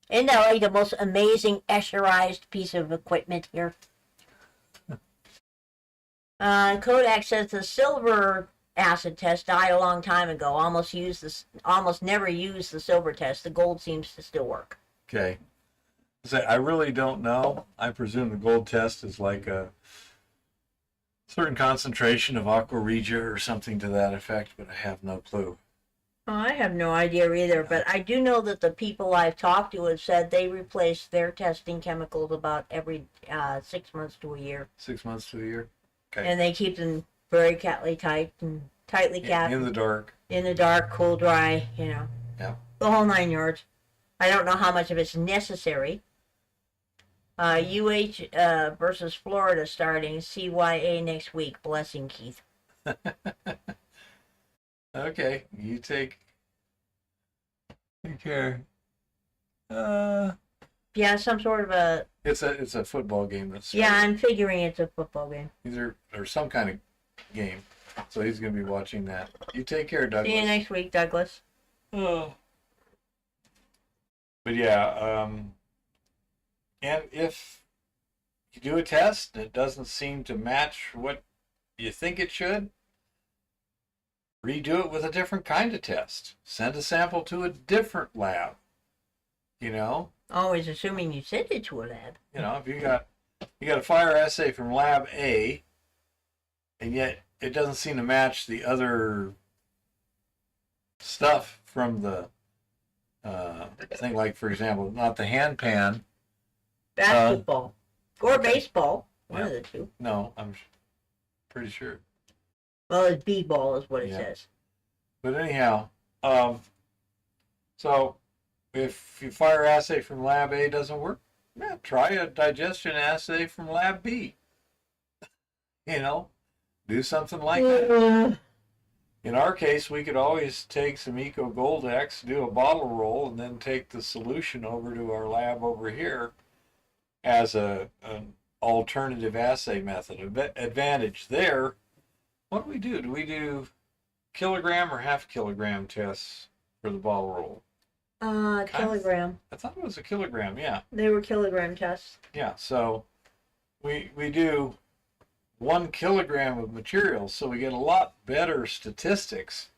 Isn't that like the most amazing Escherized piece of equipment here? Kodak says the silver acid test died a long time ago. Almost never used the silver test. The gold seems to still work. Okay. So I really don't know. I presume the gold test is like a certain concentration of aqua regia or something to that effect, but I have no clue. Oh, I have no idea either, but I do know that the people I've talked to have said they replace their testing chemicals about every 6 months to a year. 6 months to a year. Okay. And they keep them very tightly capped. In the dark. In the dark, cool, dry, Yeah. The whole 9 yards. I don't know how much of it's necessary. UH versus Florida starting CYA next week. Blessing, Keith. Okay, you take care. Yeah, some sort of a. It's a football game that's Yeah, I'm figuring it's a football game. either or some kind of game. So he's gonna be watching that. You take care, Douglas. See you next week, Douglas. Oh. But yeah, and if you do a test and it doesn't seem to match what you think it should, redo it with a different kind of test. Send a sample to a different lab. You know, Always assuming you sent it to a lab. if you got a fire assay from lab A, and yet it doesn't seem to match the other stuff from the thing, like for example, not the hand pan. Basketball. Or okay. Baseball. One Yeah. of the two. No, I'm pretty sure. Well, it's B-ball is what it Yeah. says. But anyhow, so if your fire assay from lab A doesn't work, yeah, try a digestion assay from lab B. Do something like that. In our case, we could always take some Eco Gold X, do a bottle roll, and then take the solution over to our lab over here as an alternative assay method. Advantage there. What do we do? Do we do kilogram or half kilogram tests for the bottle roll? Kilogram. I thought it was a kilogram, yeah. They were kilogram tests. Yeah, so we do 1 kilogram of material, so we get a lot better statistics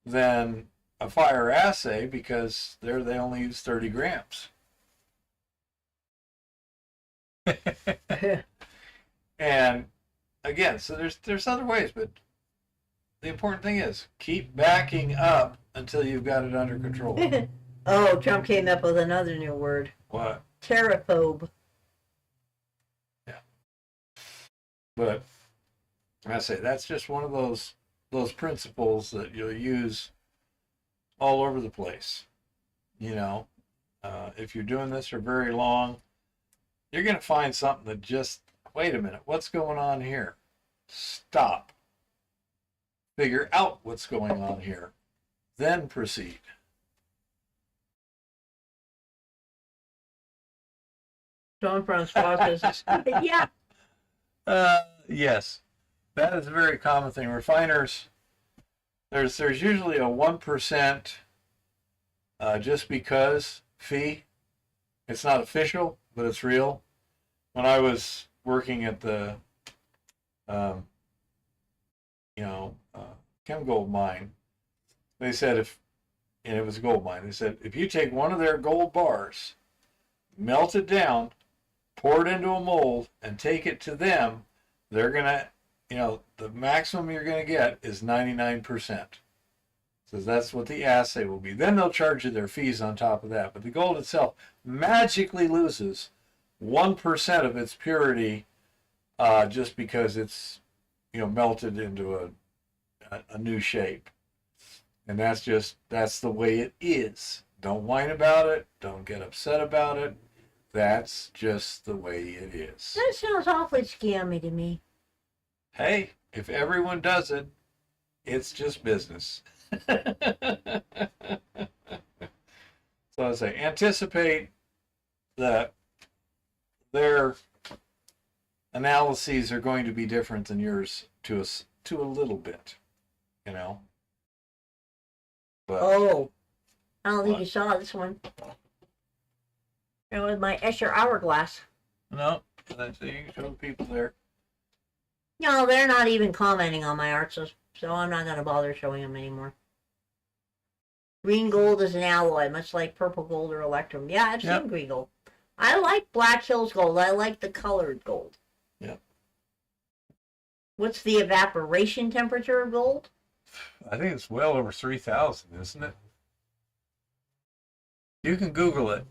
than a fire assay because there they only use 30 grams. And again, so there's other ways, but the important thing is keep backing up until you've got it under control. Oh, Trump came up with another new word. What? Terraphobe. Yeah. But I say that's just one of those principles that you'll use all over the place. If you're doing this for very long, you're going to find something that just, wait a minute, what's going on here? Stop. Figure out what's going on here. Then proceed. John Francois says, yeah. Yes, that is a very common thing. Refiners, there's usually a 1% just because fee. It's not official, but it's real. When I was working at the, Chem Gold mine, they said and it was a gold mine, they said if you take one of their gold bars, melt it down, pour it into a mold, and take it to them, they're going to, the maximum you're going to get is 99%. So that's what the assay will be. Then they'll charge you their fees on top of that. But the gold itself magically loses 1% of its purity just because it's, melted into a new shape. And that's the way it is. Don't whine about it. Don't get upset about it. That's just the way it is. That sounds awfully scammy to me. Hey, if everyone does it, it's just business. So I say, anticipate that their analyses are going to be different than yours to a little bit, But Oh, I don't think What? you saw this one. And with my Escher hourglass. No, that's you can show people there. No, they're not even commenting on my art, so I'm not going to bother showing them anymore. Green gold is an alloy, much like purple gold or electrum. Yeah, I've seen green gold. I like Black Hills gold. I like the colored gold. Yep. What's the evaporation temperature of gold? I think it's well over 3,000, isn't it? You can Google it.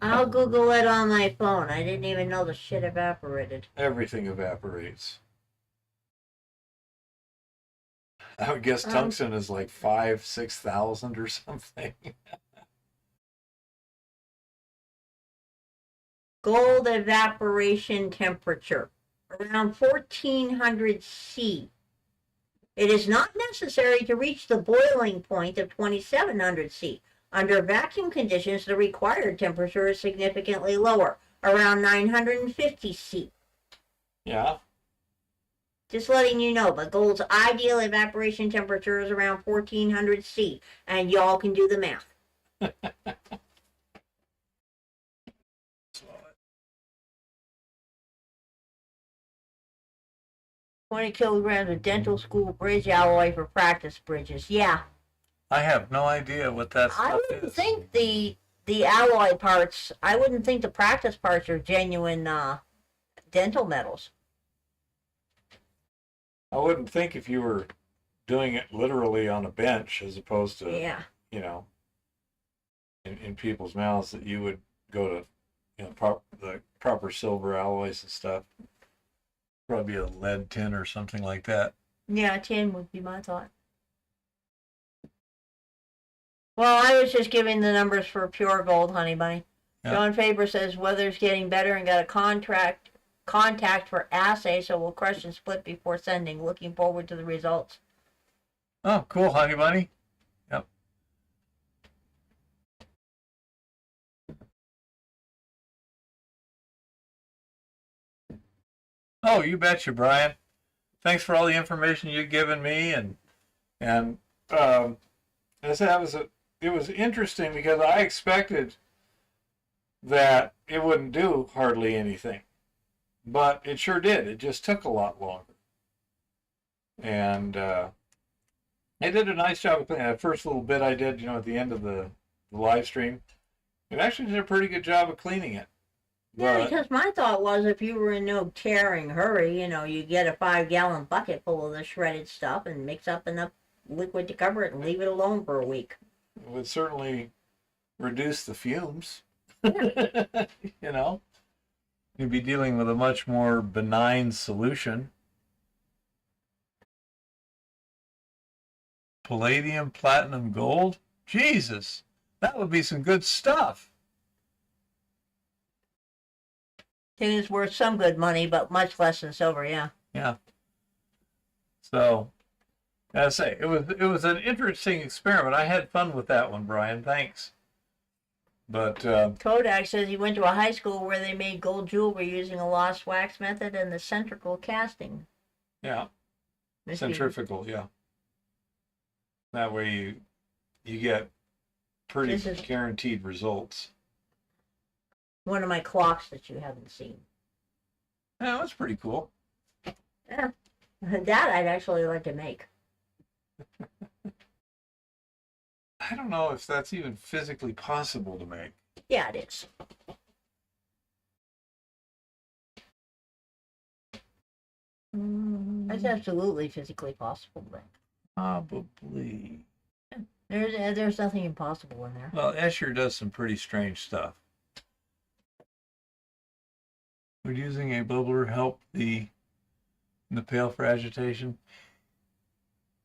I'll Google it on my phone. I didn't even know the shit evaporated. Everything evaporates. I would guess tungsten is like 5,000-6,000 or something. Gold evaporation temperature, around 1400 C. It is not necessary to reach the boiling point of 2700 C. Under vacuum conditions, the required temperature is significantly lower, around 950 C. Yeah. Just letting you know, but gold's ideal evaporation temperature is around 1400 C, and y'all can do the math. 20 kilograms of dental school bridge alloy for practice bridges. Yeah. I have no idea what that stuff is. I wouldn't think the alloy parts, I wouldn't think the practice parts are genuine dental metals. I wouldn't think if you were doing it literally on a bench as opposed to, you know, in people's mouths that you would go to, you know, the proper silver alloys and stuff. Probably a lead tin or something like that. Yeah, tin would be my thought. Well, I was just giving the numbers for pure gold, honey bunny. Yeah. John Faber says weather's getting better and got a contact for assay, so we'll crush and split before sending. Looking forward to the results. Oh, cool, honey bunny. Yep. Oh, you betcha, Brian. Thanks for all the information you've given me, and I said it was interesting because I expected that it wouldn't do hardly anything, but it sure did. It just took a lot longer, and they did a nice job of cleaning. That first little bit I did, you know, at the end of the live stream, it actually did a pretty good job of cleaning it. Yeah, because my thought was if you were in no tearing hurry, you know, you get a 5-gallon bucket full of the shredded stuff and mix up enough liquid to cover it and leave it alone for a week. It would certainly reduce the fumes. Yeah. You know, you'd be dealing with a much more benign solution. Palladium, platinum, gold? Jesus, that would be some good stuff. Tin is worth some good money, but much less than silver, yeah. Yeah. So, as I say, it was an interesting experiment. I had fun with that one, Brian. Thanks. But Kodak says he went to a high school where they made gold jewelry using a lost wax method and the centrifugal casting. Yeah. Centrifugal, yeah. That way you get pretty guaranteed results. One of my clocks that you haven't seen. Yeah, that's pretty cool. Yeah, that I'd actually like to make. I don't know if that's even physically possible to make. Yeah, it is. That's absolutely physically possible to make. Probably. Yeah. There's nothing impossible in there. Well, Escher does some pretty strange stuff. Would using a bubbler help the pail for agitation?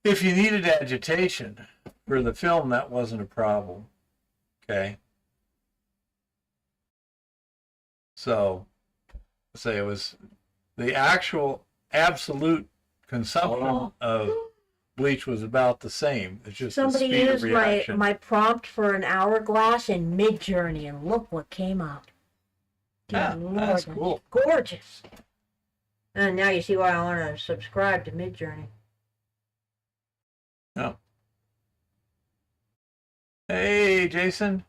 If you needed agitation for the film, that wasn't a problem. Okay. So, say it was the actual absolute consumption of bleach was about the same. It's just somebody the speed used of reaction. my prompt for an hourglass in Midjourney, and look what came out. Yeah, Lord, that's cool. Gorgeous. And now you see why I want to subscribe to Midjourney. Oh. Hey, Jason.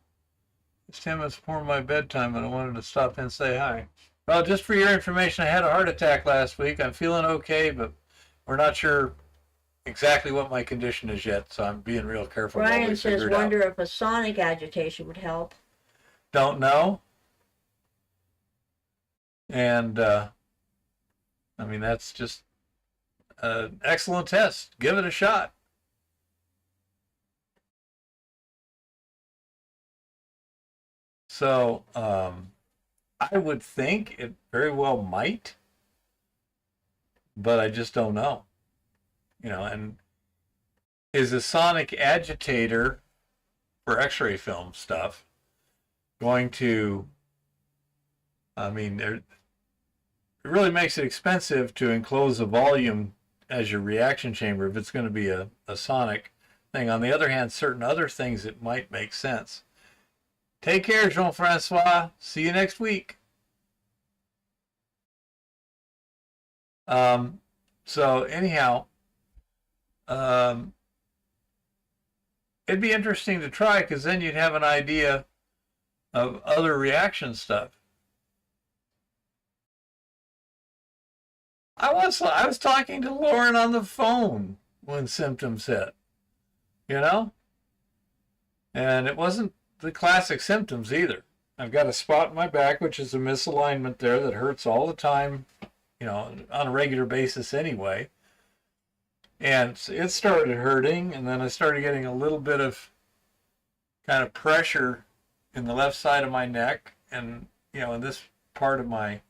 It's 10 minutes before my bedtime, and I wanted to stop in and say hi. Well, just for your information, I had a heart attack last week. I'm feeling okay, but we're not sure exactly what my condition is yet, so I'm being real careful. Brian says, wonder if a sonic agitation would help. Don't know. And, I mean, that's just an excellent test. Give it a shot. So, I would think it very well might, but I just don't know. And is a sonic agitator for X-ray film stuff going to, I mean, it really makes it expensive to enclose a volume as your reaction chamber if it's going to be a sonic thing. On the other hand, certain other things, it might make sense. Take care, Jean-Francois. See you next week. So anyhow, it'd be interesting to try because then you'd have an idea of other reaction stuff. I was talking to Lauren on the phone when symptoms hit, and it wasn't the classic symptoms either. I've got a spot in my back, which is a misalignment there that hurts all the time, on a regular basis anyway. And it started hurting, and then I started getting a little bit of kind of pressure in the left side of my neck and, in this part of my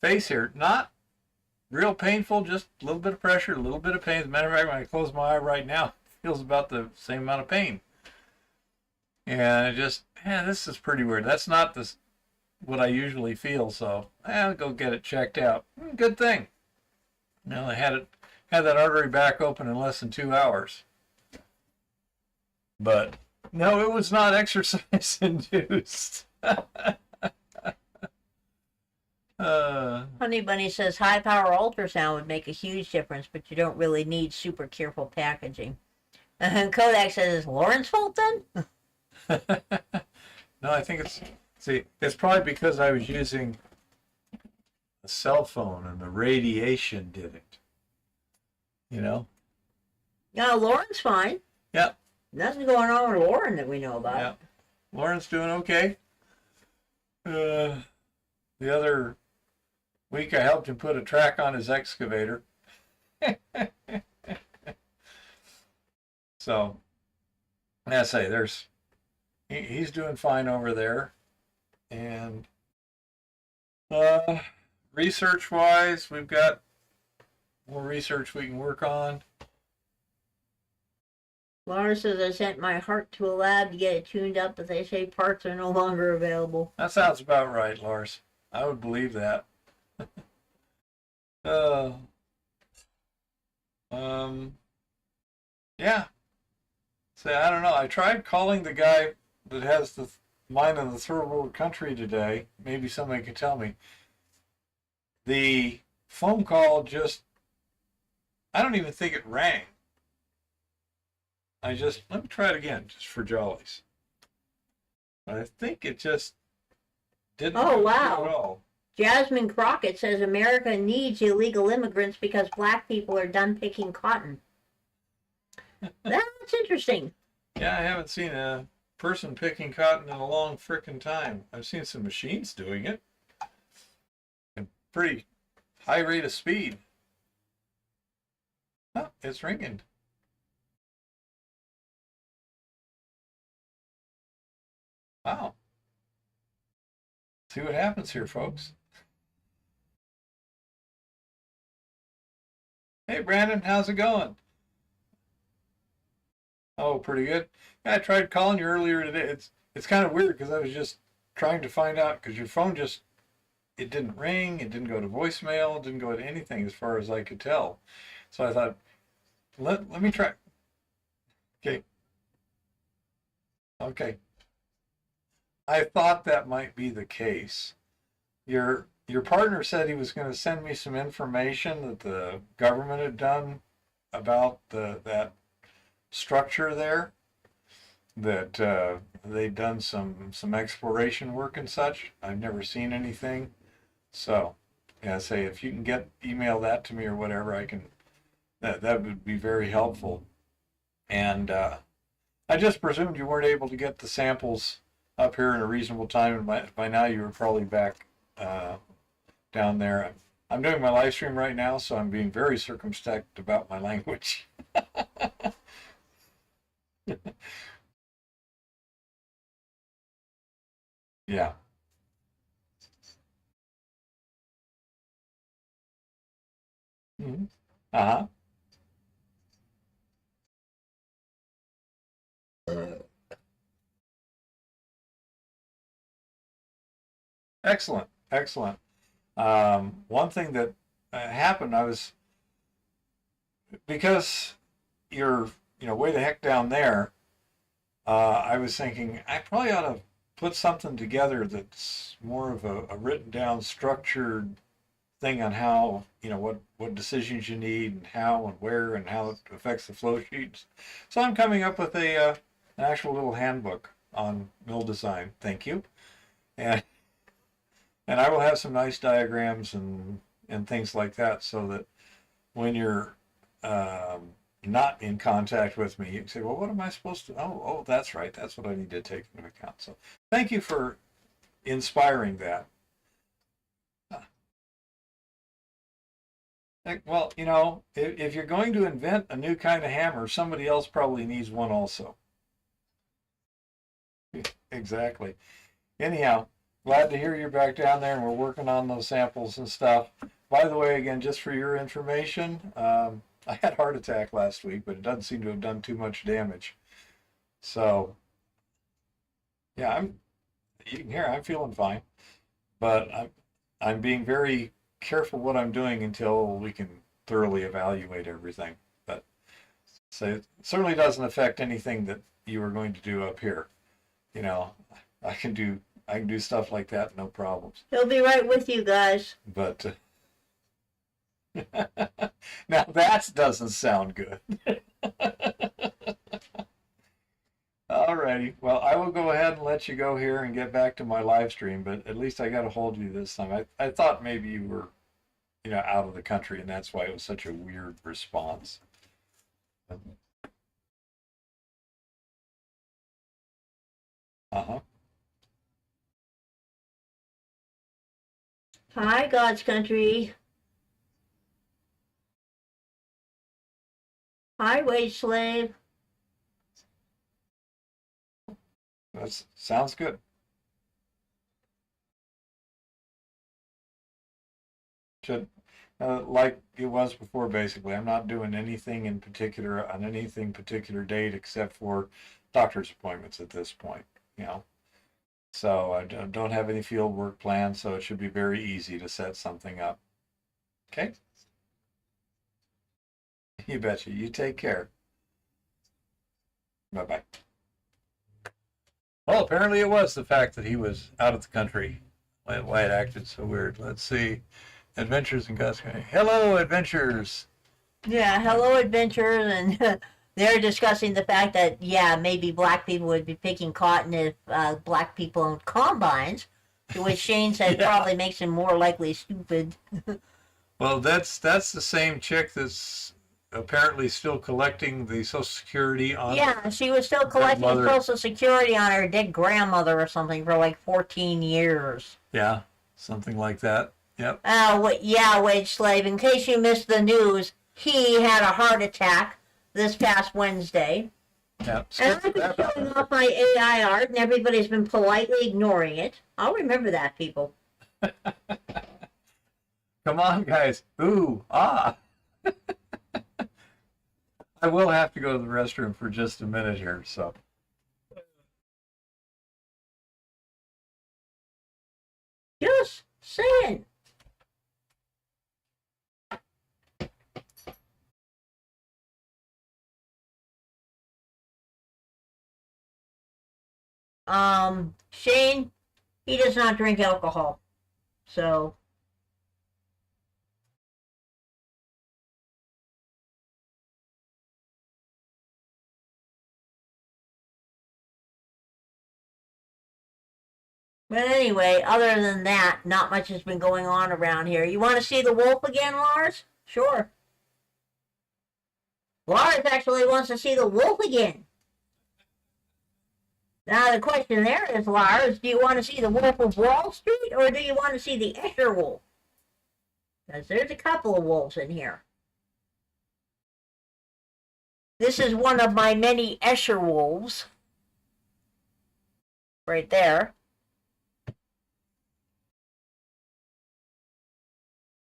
face here. Not real painful, just a little bit of pressure, a little bit of pain. As a matter of fact, when I close my eye right now, it feels about the same amount of pain. And it just, this is pretty weird. That's not what I usually feel, so I'll go get it checked out. Good thing. I had that artery back open in less than 2 hours. But no, it was not exercise induced. Honey Bunny says high power ultrasound would make a huge difference, but you don't really need super careful packaging. And Kodak says, is Lauren's fault then? No, I think it's probably because I was using a cell phone and the radiation did it. No, Lauren's fine. Yep. Nothing going on with Lauren that we know about. Yep. Lauren's doing okay. The other week I helped him put a track on his excavator. So, I say, he's doing fine over there. And research-wise, we've got more research we can work on. Laura says, I sent my heart to a lab to get it tuned up, but they say parts are no longer available. That sounds about right, Lars. I would believe that. Yeah. Say, I don't know. I tried calling the guy that has the mine in the third world country today. Maybe somebody could tell me. The phone call I don't even think it rang. Let me try it again, just for jollies. I think it just didn't. Oh, wow. At all. Jasmine Crockett says America needs illegal immigrants because black people are done picking cotton. That's interesting. Yeah, I haven't seen a person picking cotton in a long frickin' time. I've seen some machines doing it. At pretty high rate of speed. Oh, it's ringing. Wow. See what happens here, folks. Hey, Brandon, how's it going? Oh, pretty good. Yeah, I tried calling you earlier today. It's kind of weird because I was just trying to find out because your phone it didn't ring, it didn't go to voicemail, it didn't go to anything as far as I could tell. So I thought, let me try. Okay. I thought that might be the case. Your partner said he was going to send me some information that the government had done about that structure there. that they've done some exploration work and such. I've never seen anything. So, yeah, say if you can email that to me or whatever, I can. That would be very helpful. And I just presumed you weren't able to get the samples up here in a reasonable time, and by now you were probably back down there. I'm doing my live stream right now, so I'm being very circumspect about my language. Yeah. Hmm. Uh-huh. Excellent. Excellent. One thing that happened, I was because you're way the heck down there. I was thinking I probably ought to put something together that's more of a written down, structured thing on how what decisions you need and how and where and how it affects the flow sheets. So I'm coming up with an actual little handbook on mill design. Thank you, and I will have some nice diagrams and things like that so that when you're not in contact with me, you can say, well, what am I supposed to? Oh, that's right. That's what I need to take into account. So thank you for inspiring that. Well, if you're going to invent a new kind of hammer, somebody else probably needs one also. Exactly. Anyhow, glad to hear you're back down there and we're working on those samples and stuff. By the way, again, just for your information, I had a heart attack last week, but it doesn't seem to have done too much damage. So, yeah, you can hear I'm feeling fine, but I'm being very careful what I'm doing until we can thoroughly evaluate everything. But so it certainly doesn't affect anything that you were going to do up here. You know, I can do stuff like that, no problems. He'll be right with you guys. But now that doesn't sound good. Alrighty. Well, I will go ahead and let you go here and get back to my live stream, but at least I got a hold of you this time. I thought maybe you were, out of the country and that's why it was such a weird response. Uh-huh. Hi, God's country. Hi, wage slave. That sounds good. Should like it was before, basically. I'm not doing anything in particular on anything particular date except for doctor's appointments at this point, you know. So I don't have any field work planned, so it should be very easy to set something up. Okay? You betcha. You take care. Bye-bye. Well, apparently it was the fact that he was out of the country. Why it acted so weird. Let's see. Adventures in God's Country. Hello, adventures. Yeah, hello, adventurers, and they're discussing the fact that, yeah, maybe black people would be picking cotton if black people owned combines, to which Shane said Yeah. probably makes him more likely stupid. Well, that's the same chick that's apparently still collecting the Social Security on. Yeah, she was still collecting mother. Social Security on her dead grandmother or something for like 14 years. Yeah, something like that. Yep. Yeah, wage slave. In case you missed the news, he had a heart attack this past Wednesday. Yeah. And I've been showing off my AI art, and everybody's been politely ignoring it. I'll remember that, people. Come on, guys. Ooh, ah. I will have to go to the restroom for just a minute here, so. Just saying. Shane, he does not drink alcohol. So, But anyway, other than that, not much has been going on around here. You want to see the wolf again, Lars? Sure. Lars actually wants to see the wolf again. Now the question there is, Lars, do you want to see the Wolf of Wall Street or do you want to see the Escher wolf? Because there's a couple of wolves in here. This is one of my many Escher wolves. Right there.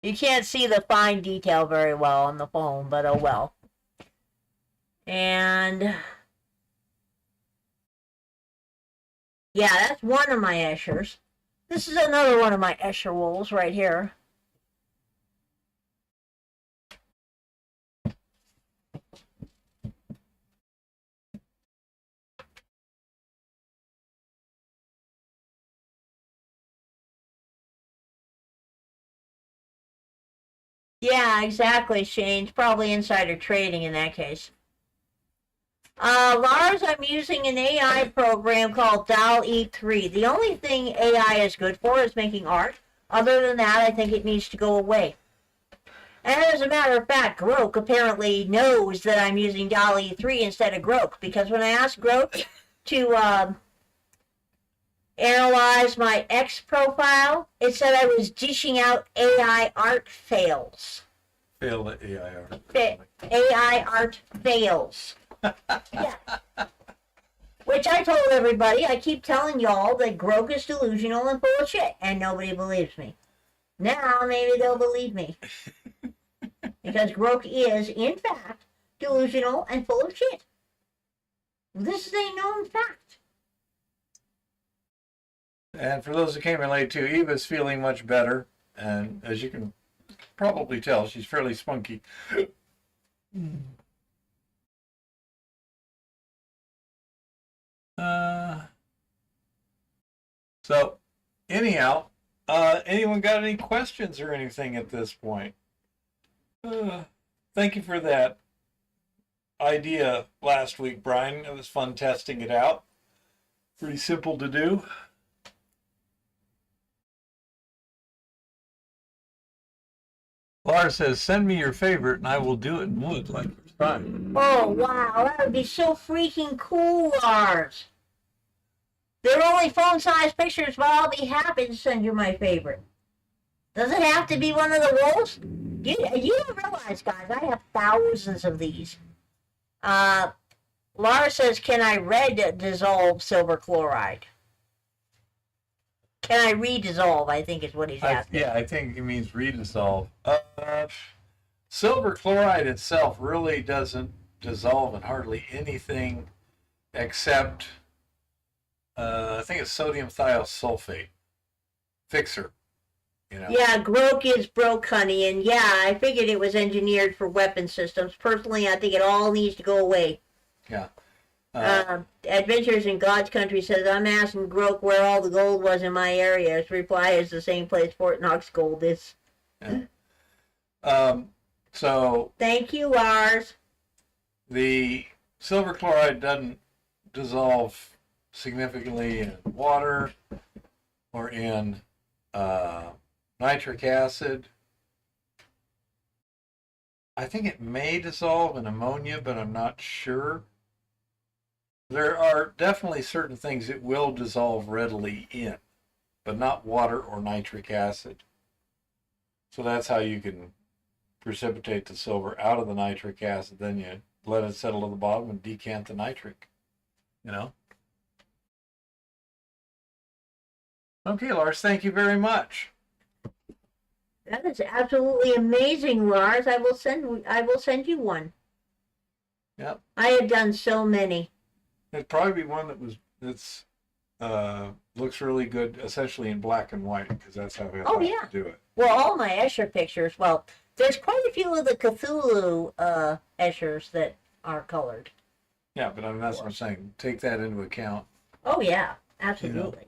You can't see the fine detail very well on the phone, but oh well. And yeah, that's one of my Eschers. This is another one of my Escher wolves right here. Yeah, exactly, Shane. It's probably insider trading in that case. Lars, I'm using an AI program called DAL-E 3. The only thing AI is good for is making art. Other than that, I think it needs to go away. And as a matter of fact, Grok apparently knows that I'm using DAL-E 3 instead of Grok, because when I asked Grok to analyze my X profile, it said I was dishing out AI art fails. Fail the AI art. AI art fails. Yeah. Which I told everybody, I keep telling y'all that Grok is delusional and full of shit, and nobody believes me. Now maybe they'll believe me. Because Grok is, in fact, delusional and full of shit. This is a known fact. And for those who came in late too, Eva's feeling much better. And as you can probably tell, she's fairly spunky. So, anyhow, anyone got any questions or anything at this point? Thank you for that idea last week, Brian. It was fun testing it out. Pretty simple to do. Laura says, send me your favorite and I will do it in wood like your time. Oh, wow, that would be so freaking cool, Lars. They're only phone-sized pictures, but I'll be happy to send you my favorite. Does it have to be one of the wolves? You don't realize, guys, I have thousands of these. Laura says, can I red dissolve silver chloride? Can I redissolve, I think is what he's asking. Yeah, I think he means redissolve. Silver chloride itself really doesn't dissolve in hardly anything except, I think it's sodium thiosulfate. Fixer. You know? Yeah, Grok is broke, honey, and yeah, I figured it was engineered for weapon systems. Personally, I think it all needs to go away. Yeah. Adventures in God's Country says, I'm asking Grok where all the gold was in my area. His reply is the same place Fort Knox gold is. Yeah. So... Thank you, Lars. The silver chloride doesn't dissolve significantly in water or in nitric acid. I think it may dissolve in ammonia, but I'm not sure. There are definitely certain things it will dissolve readily in, but not water or nitric acid. So that's how you can precipitate the silver out of the nitric acid. Then you let it settle to the bottom and decant the nitric, you know? Okay, Lars, thank you very much. That is absolutely amazing, Lars. I will send you one. Yep. I have done so many. It'd probably be one that's looks really good, essentially in black and white, because that's how we have to do it. Well, all my Escher pictures, well, there's quite a few of the Cthulhu Eschers that are colored. Yeah, but I mean, that's what I'm saying. Take that into account. Oh, yeah, absolutely. You know?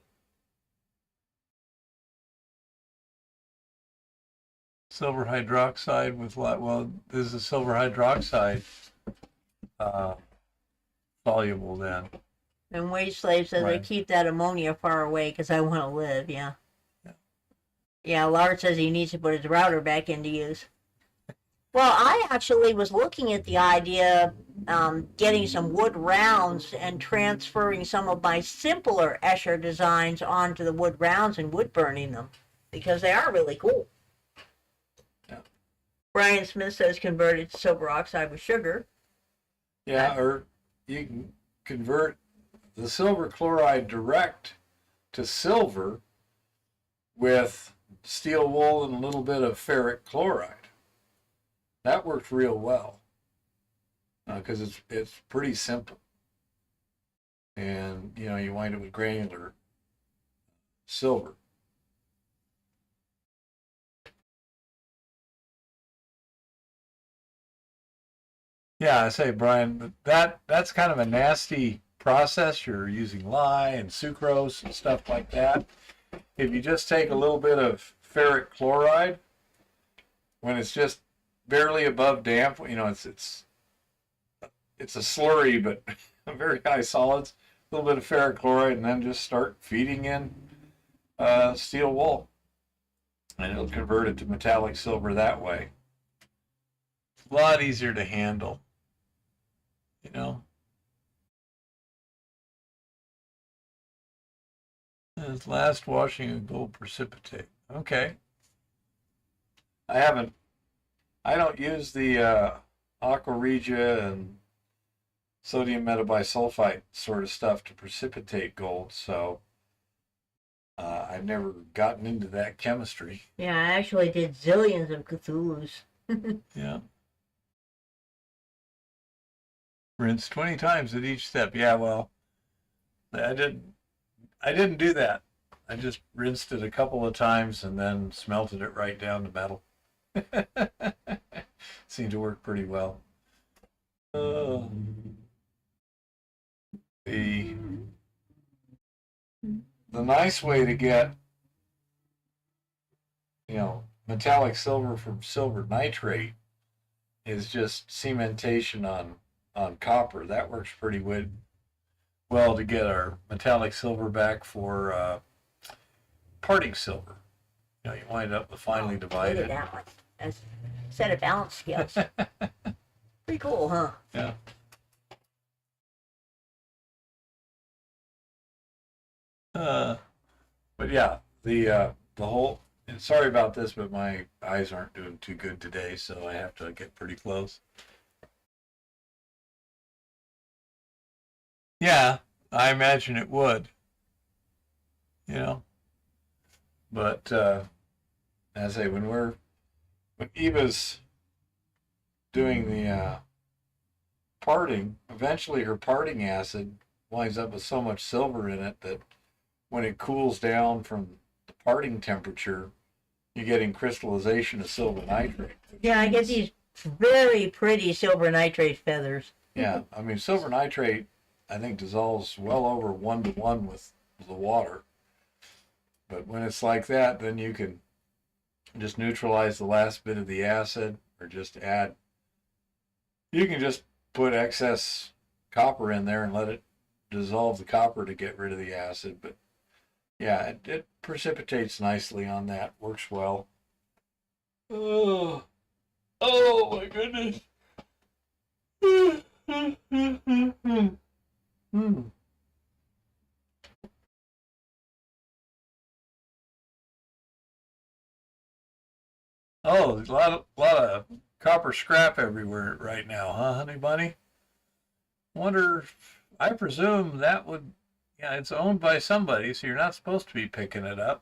Silver hydroxide with well, this is silver hydroxide soluble then. And Wage Slave says, I Right. keep that ammonia far away because I want to live. Yeah. Yeah. Yeah, Lars says he needs to put his router back into use. Well, I actually was looking at the idea of getting some wood rounds and transferring some of my simpler Escher designs onto the wood rounds and wood burning them because they are really cool. Yeah. Brian Smith says converted to silver oxide with sugar. Yeah, or you can convert the silver chloride direct to silver with steel wool and a little bit of ferric chloride. That works real well because it's pretty simple, and you wind up with granular silver. Yeah, I say, Brian, that's kind of a nasty process. You're using lye and sucrose and stuff like that. If you just take a little bit of ferric chloride when it's just barely above damp, it's a slurry, but very high solids. A little bit of ferric chloride, and then just start feeding in steel wool, and it'll convert it to metallic silver that way. It's a lot easier to handle, you know. This last washing of gold precipitate. Okay. I don't use the aqua regia and sodium metabisulfite sort of stuff to precipitate gold, so I've never gotten into that chemistry. Yeah, I actually did zillions of Cthulhu's. Yeah. Rinse 20 times at each step. Yeah, well, I didn't do that. I just rinsed it a couple of times and then smelted it right down to metal. Seemed to work pretty well. The nice way to get metallic silver from silver nitrate is just cementation on copper. That works pretty well to get our metallic silver back for parting silver. You wind up with finely divided. Look at that one. That's a set of balance scales. Pretty cool, huh? Yeah. But yeah, the whole. Sorry about this, but my eyes aren't doing too good today, so I have to get pretty close. Yeah, I imagine it would. But as I say, when Eva's doing the parting, eventually her parting acid winds up with so much silver in it that when it cools down from the parting temperature, you're getting crystallization of silver nitrate. Yeah, I get these very pretty silver nitrate feathers. Yeah, I mean, silver nitrate, I think, dissolves well over 1-to-1 with the water. But when it's like that, then you can just neutralize the last bit of the acid, or just add. You can just put excess copper in there and let it dissolve the copper to get rid of the acid. But yeah, it precipitates nicely on that. Works well. Oh my goodness. Oh, there's a lot of copper scrap everywhere right now, huh, honey bunny? Wonder, I presume that would, yeah, it's owned by somebody, so you're not supposed to be picking it up.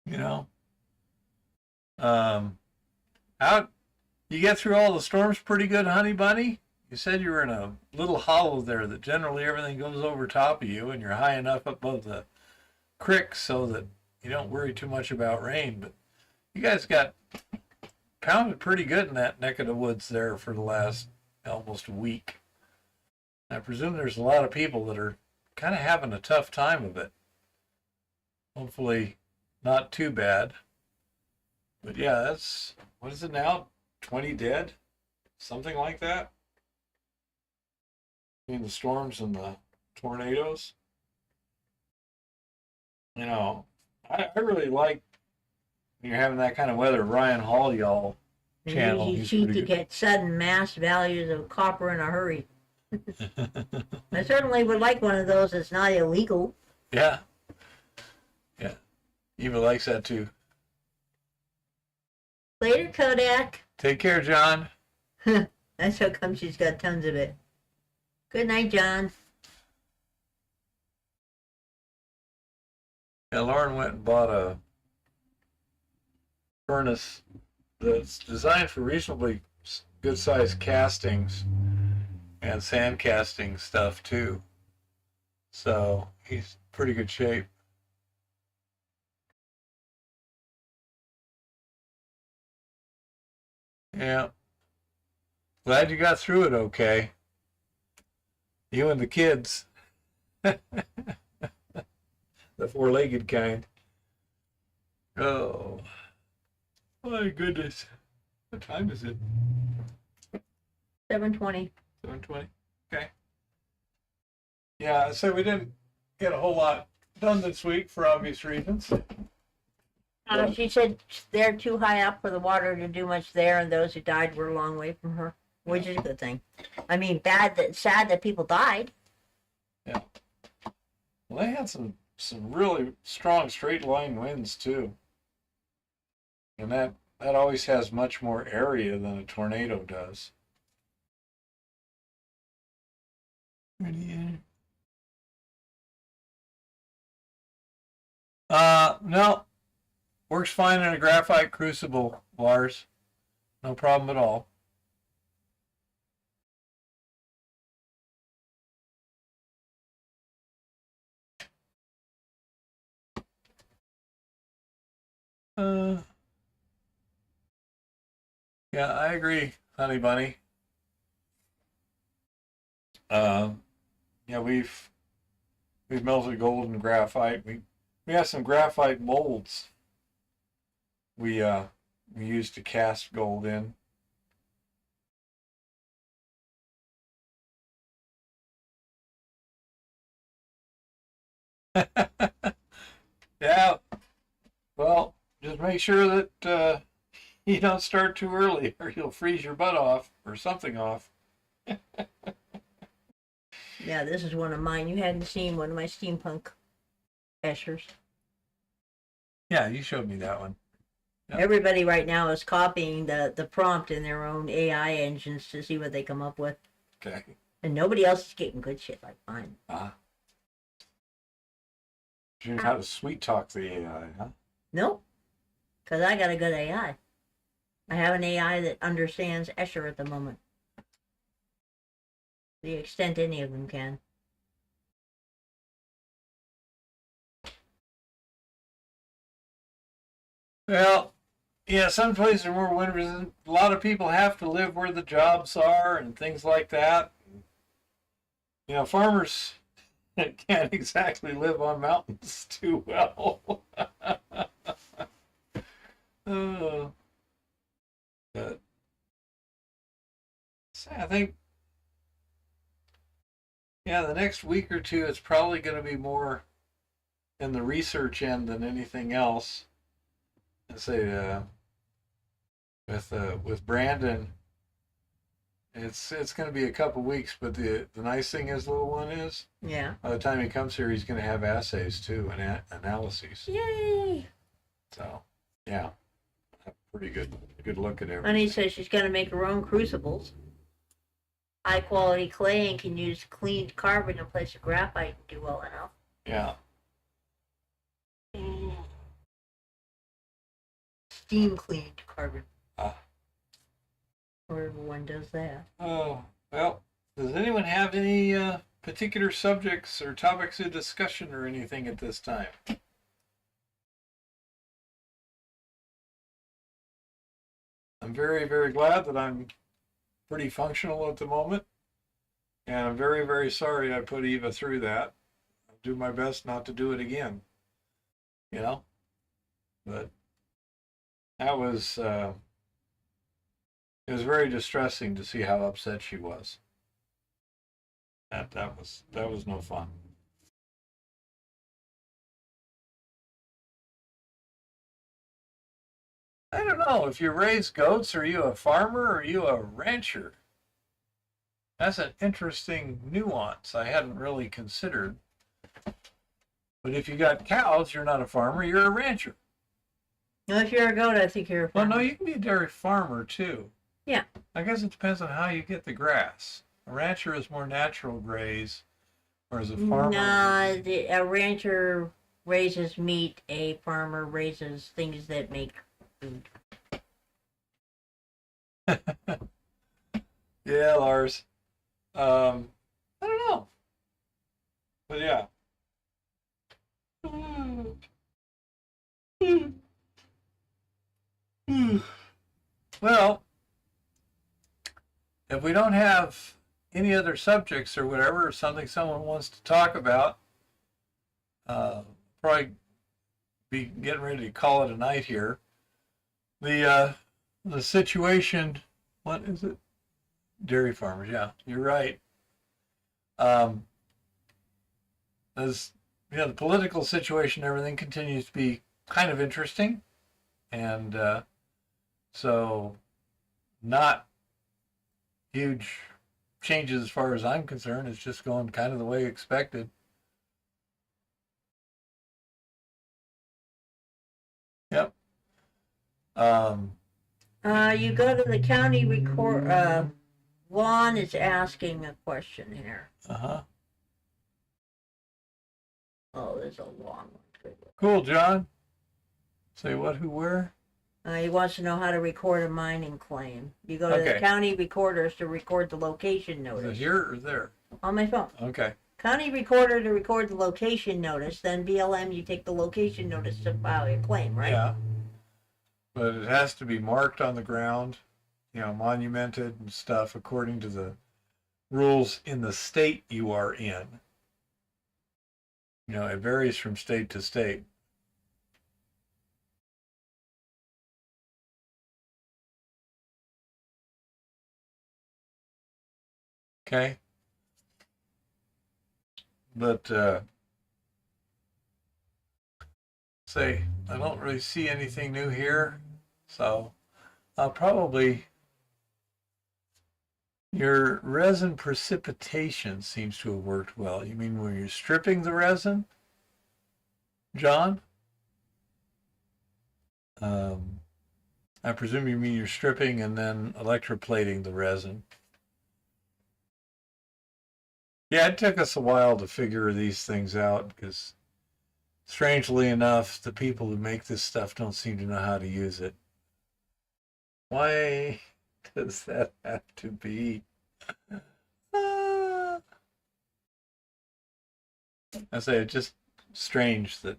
You know, out, you get through all the storms pretty good, honey bunny? You said you were in a little hollow there that generally everything goes over top of you, and you're high enough above the creek so that you don't worry too much about rain. But you guys got pounded pretty good in that neck of the woods there for the last almost a week. I presume there's a lot of people that are kind of having a tough time of it. Hopefully not too bad. But yeah, that's, what is it now? 20 dead? Something like that? between the storms and the tornadoes. You know, I really like when you're having that kind of weather. Ryan Hall, y'all And channel. usually He's cheap pretty to good. get sudden mass values of copper in a hurry. I certainly would like one of those that's not illegal. Yeah. Yeah. Eva likes that too. Later, Kodak. Take care, John. That's how come she's got tons of it. Good night, John. Yeah, Lauren went and bought a furnace that's designed for reasonably good sized castings and sand casting stuff too. So he's pretty good shape. Yeah. Glad you got through it okay. You and the kids. The four-legged kind. Oh, my goodness. What time is it? 7:20. 7:20. Okay. Yeah, so we didn't get a whole lot done this week for obvious reasons. She said they're too high up for the water to do much there, and those who died were a long way from her, which is a good thing. I mean, sad that people died. Yeah. Well, they had some really strong straight line winds too, and that always has much more area than a tornado does. No, works fine in a graphite crucible, Lars. No problem at all. Yeah, I agree, honey bunny. Yeah, we've melted gold and graphite. We have some graphite molds. We used to cast gold in. Yeah. Well, just make sure that you don't start too early, or you'll freeze your butt off, or something off. Yeah, this is one of mine. You hadn't seen one of my steampunk Eschers. Yeah, you showed me that one. Yep. Everybody right now is copying the prompt in their own AI engines to see what they come up with. Okay. And nobody else is getting good shit like mine. You know how to sweet talk the AI, huh? Nope. Because I got a good AI. I have an AI that understands Escher at the moment. To the extent any of them can. Well, yeah, some places are more wind resistant. A lot of people have to live where the jobs are and things like that. You know, farmers can't exactly live on mountains too well. But so I think, yeah, the next week or two, it's probably going to be more in the research end than anything else. I say with Brandon, it's going to be a couple weeks, but the nice thing is, little one is, Yeah. by the time he comes here, he's going to have assays too and analyses. Yay! So, yeah, a pretty good look at everything. Honey says she's going to make her own crucibles. High quality clay and can use cleaned carbon in place of graphite and do well enough. Yeah. Steam cleaned carbon. Ah. Wherever one does that. Oh, well, does anyone have any particular subjects or topics of discussion or anything at this time? I'm very, very glad that I'm pretty functional at the moment. And I'm very, very sorry I put Eva through that. I'll do my best not to do it again. You know? But that was, it was very distressing to see how upset she was. That was no fun. I don't know. If you raise goats, are you a farmer or are you a rancher? That's an interesting nuance I hadn't really considered. But if you got cows, you're not a farmer, you're a rancher. No, if you're a goat, I think you're a Well, farmer. no, you can be a dairy farmer too. Yeah. I guess it depends on how you get the grass. A rancher is more natural graze, whereas a farmer. Nah, a rancher raises meat. A farmer raises things that make food. Yeah, Lars. I don't know. But yeah. Well, if we don't have any other subjects or whatever, or something someone wants to talk about, probably be getting ready to call it a night here. The situation, what is it? Dairy farmers, yeah, you're right. As the political situation, everything continues to be kind of interesting, and so not huge changes as far as I'm concerned. It's just going kind of the way expected. Yep. You go to the county record. Juan is asking a question here. Uh-huh. Oh, there's a long one. Cool, John. Say what, who, where? He wants to know how to record a mining claim. You go to the Okay. county recorders to record the location Is it notice. here or there? On my phone. Okay. County recorder to record the location notice, then BLM, you take the location notice to file your claim, right? Yeah. But it has to be marked on the ground, monumented and stuff according to the rules in the state you are in. It varies from state to state. Okay. But say I don't really see anything new here, so I'll probably. Your resin precipitation seems to have worked well. You mean when you're stripping the resin, John? I presume you mean you're stripping and then electroplating the resin. Yeah, it took us a while to figure these things out because, strangely enough, the people who make this stuff don't seem to know how to use it. Why does that have to be? I say it's just strange that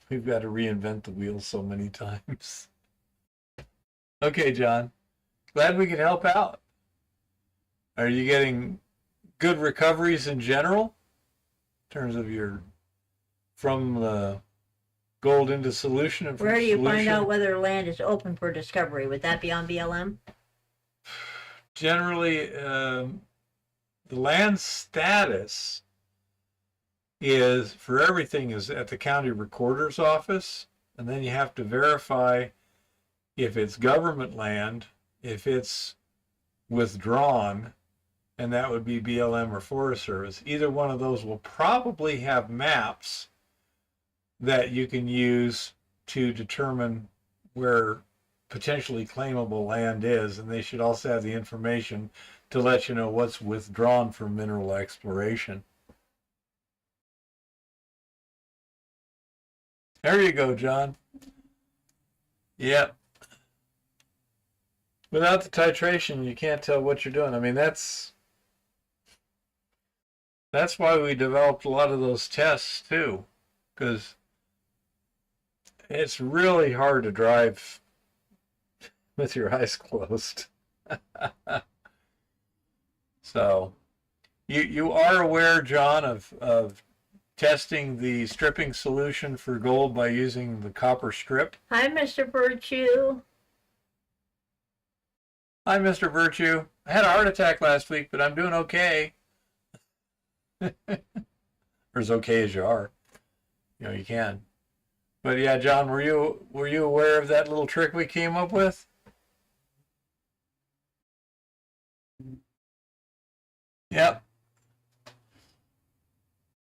we've got to reinvent the wheel so many times. Okay, John. Glad we could help out. Are you getting good recoveries in general in terms of from the gold into solution and from Where do you solution? find out whether land is open for discovery? Would that be on BLM? Generally, the land status is for everything is at the county recorder's office, and then you have to verify if it's government land, if it's withdrawn, and that would be BLM or Forest Service. Either one of those will probably have maps that you can use to determine where potentially claimable land is, and they should also have the information to let you know what's withdrawn from mineral exploration. There you go, John. Yep. Without the titration, you can't tell what you're doing. I mean, that's why we developed a lot of those tests too, because it's really hard to drive with your eyes closed. So, you are aware, John, of testing the stripping solution for gold by using the copper strip? Hi, Mr. Virtue. Hi, Mr. Virtue. I had a heart attack last week, but I'm doing okay. or as okay as you are. You know, you can. But yeah, John, were you aware of that little trick we came up with? Yep.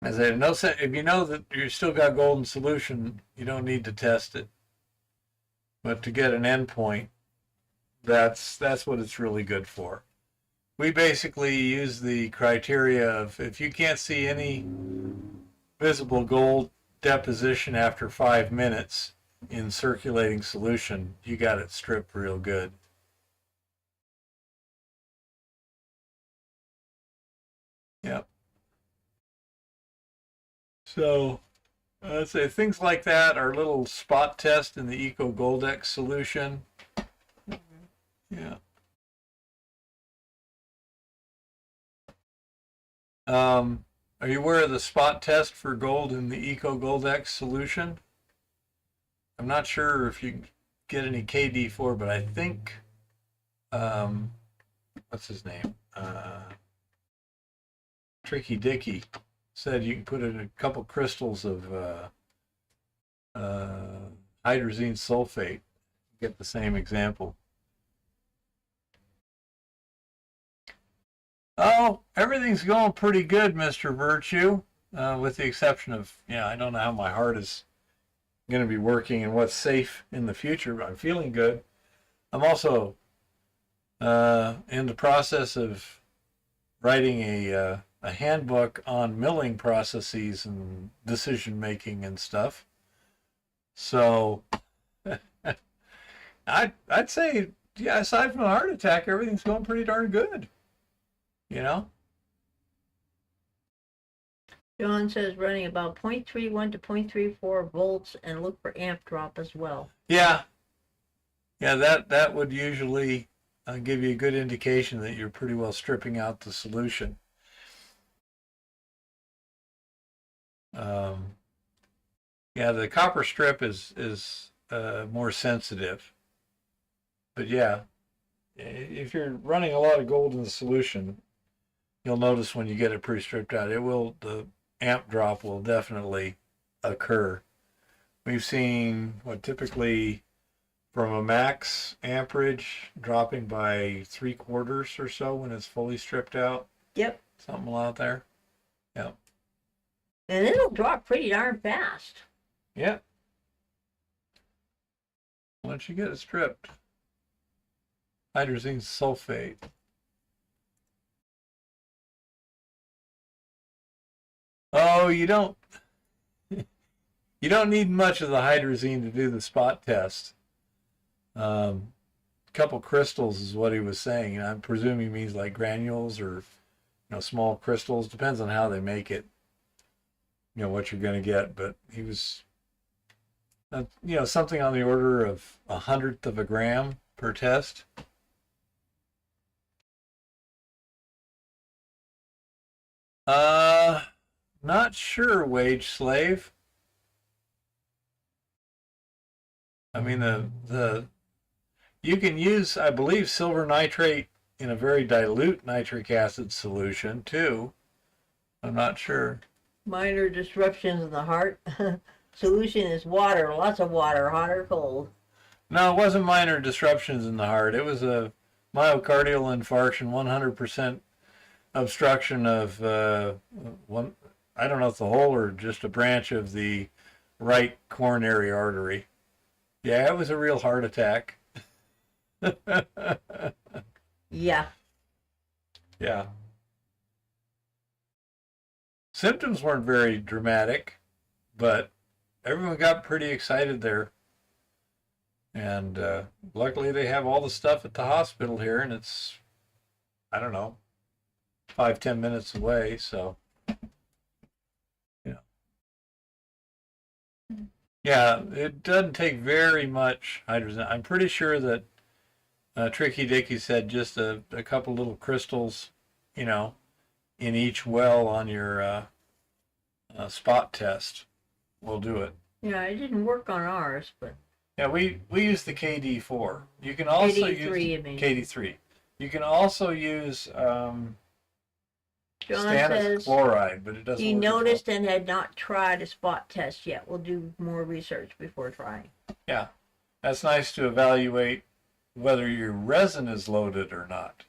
I said, no, if you know that you still got golden solution, you don't need to test it. But to get an endpoint, that's what it's really good for. We basically use the criteria of if you can't see any visible gold deposition after 5 minutes in circulating solution, you got it stripped real good. Yep. So let's say things like that are little spot test in the Eco Goldex solution. Yeah. Are you aware of the spot test for gold in the Eco Goldex solution? I'm not sure if you get any KD4, but I think, what's his name? Tricky Dicky said you can put in a couple crystals of hydrazine sulfate, get the same example. Oh, everything's going pretty good, Mr. Virtue, with the exception of, I don't know how my heart is going to be working and what's safe in the future, but I'm feeling good. I'm also in the process of writing a handbook on milling processes and decision making and stuff. So I'd say, aside from a heart attack, everything's going pretty darn good. John says running about 0.31 to 0.34 volts and look for amp drop as well. Yeah, that would usually give you a good indication that you're pretty well stripping out the solution. The copper strip is more sensitive, but if you're running a lot of gold in the solution, you'll notice when you get it pretty stripped out, the amp drop will definitely occur. We've seen typically from a max amperage dropping by 3/4 or so when it's fully stripped out. Yep. Something out there. Yep. And it'll drop pretty darn fast. Yep. Once you get it stripped. Hydrazine sulfate. Oh, you don't need much of the hydrazine to do the spot test. A couple crystals is what he was saying, and I'm presuming he means like granules or small crystals. Depends on how they make it. What you're going to get, but he was something on the order of 1/100 of a gram per test. Not sure, wage slave. I mean, you can use, I believe, silver nitrate in a very dilute nitric acid solution too. I'm not sure. Minor disruptions in the heart. Solution is water, lots of water, hot or cold. No, it wasn't minor disruptions in the heart. It was a myocardial infarction, 100% obstruction of one. I don't know if the whole or just a branch of the right coronary artery. Yeah, it was a real heart attack. Yeah. Yeah. Symptoms weren't very dramatic, but everyone got pretty excited there. And luckily they have all the stuff at the hospital here, and it's, I don't know, 5-10 minutes away, so yeah, it doesn't take very much hydrazine. I'm pretty sure that Tricky Dicky said just a couple little crystals, in each well on your spot test will do it. Yeah, it didn't work on ours, but yeah, we use the KD4. You can also KD3, use KD3. You can also use John stannous says chloride, but it doesn't he work as well. noticed and had not tried a spot test yet. We'll do more research before trying. Yeah, that's nice to evaluate whether your resin is loaded or not.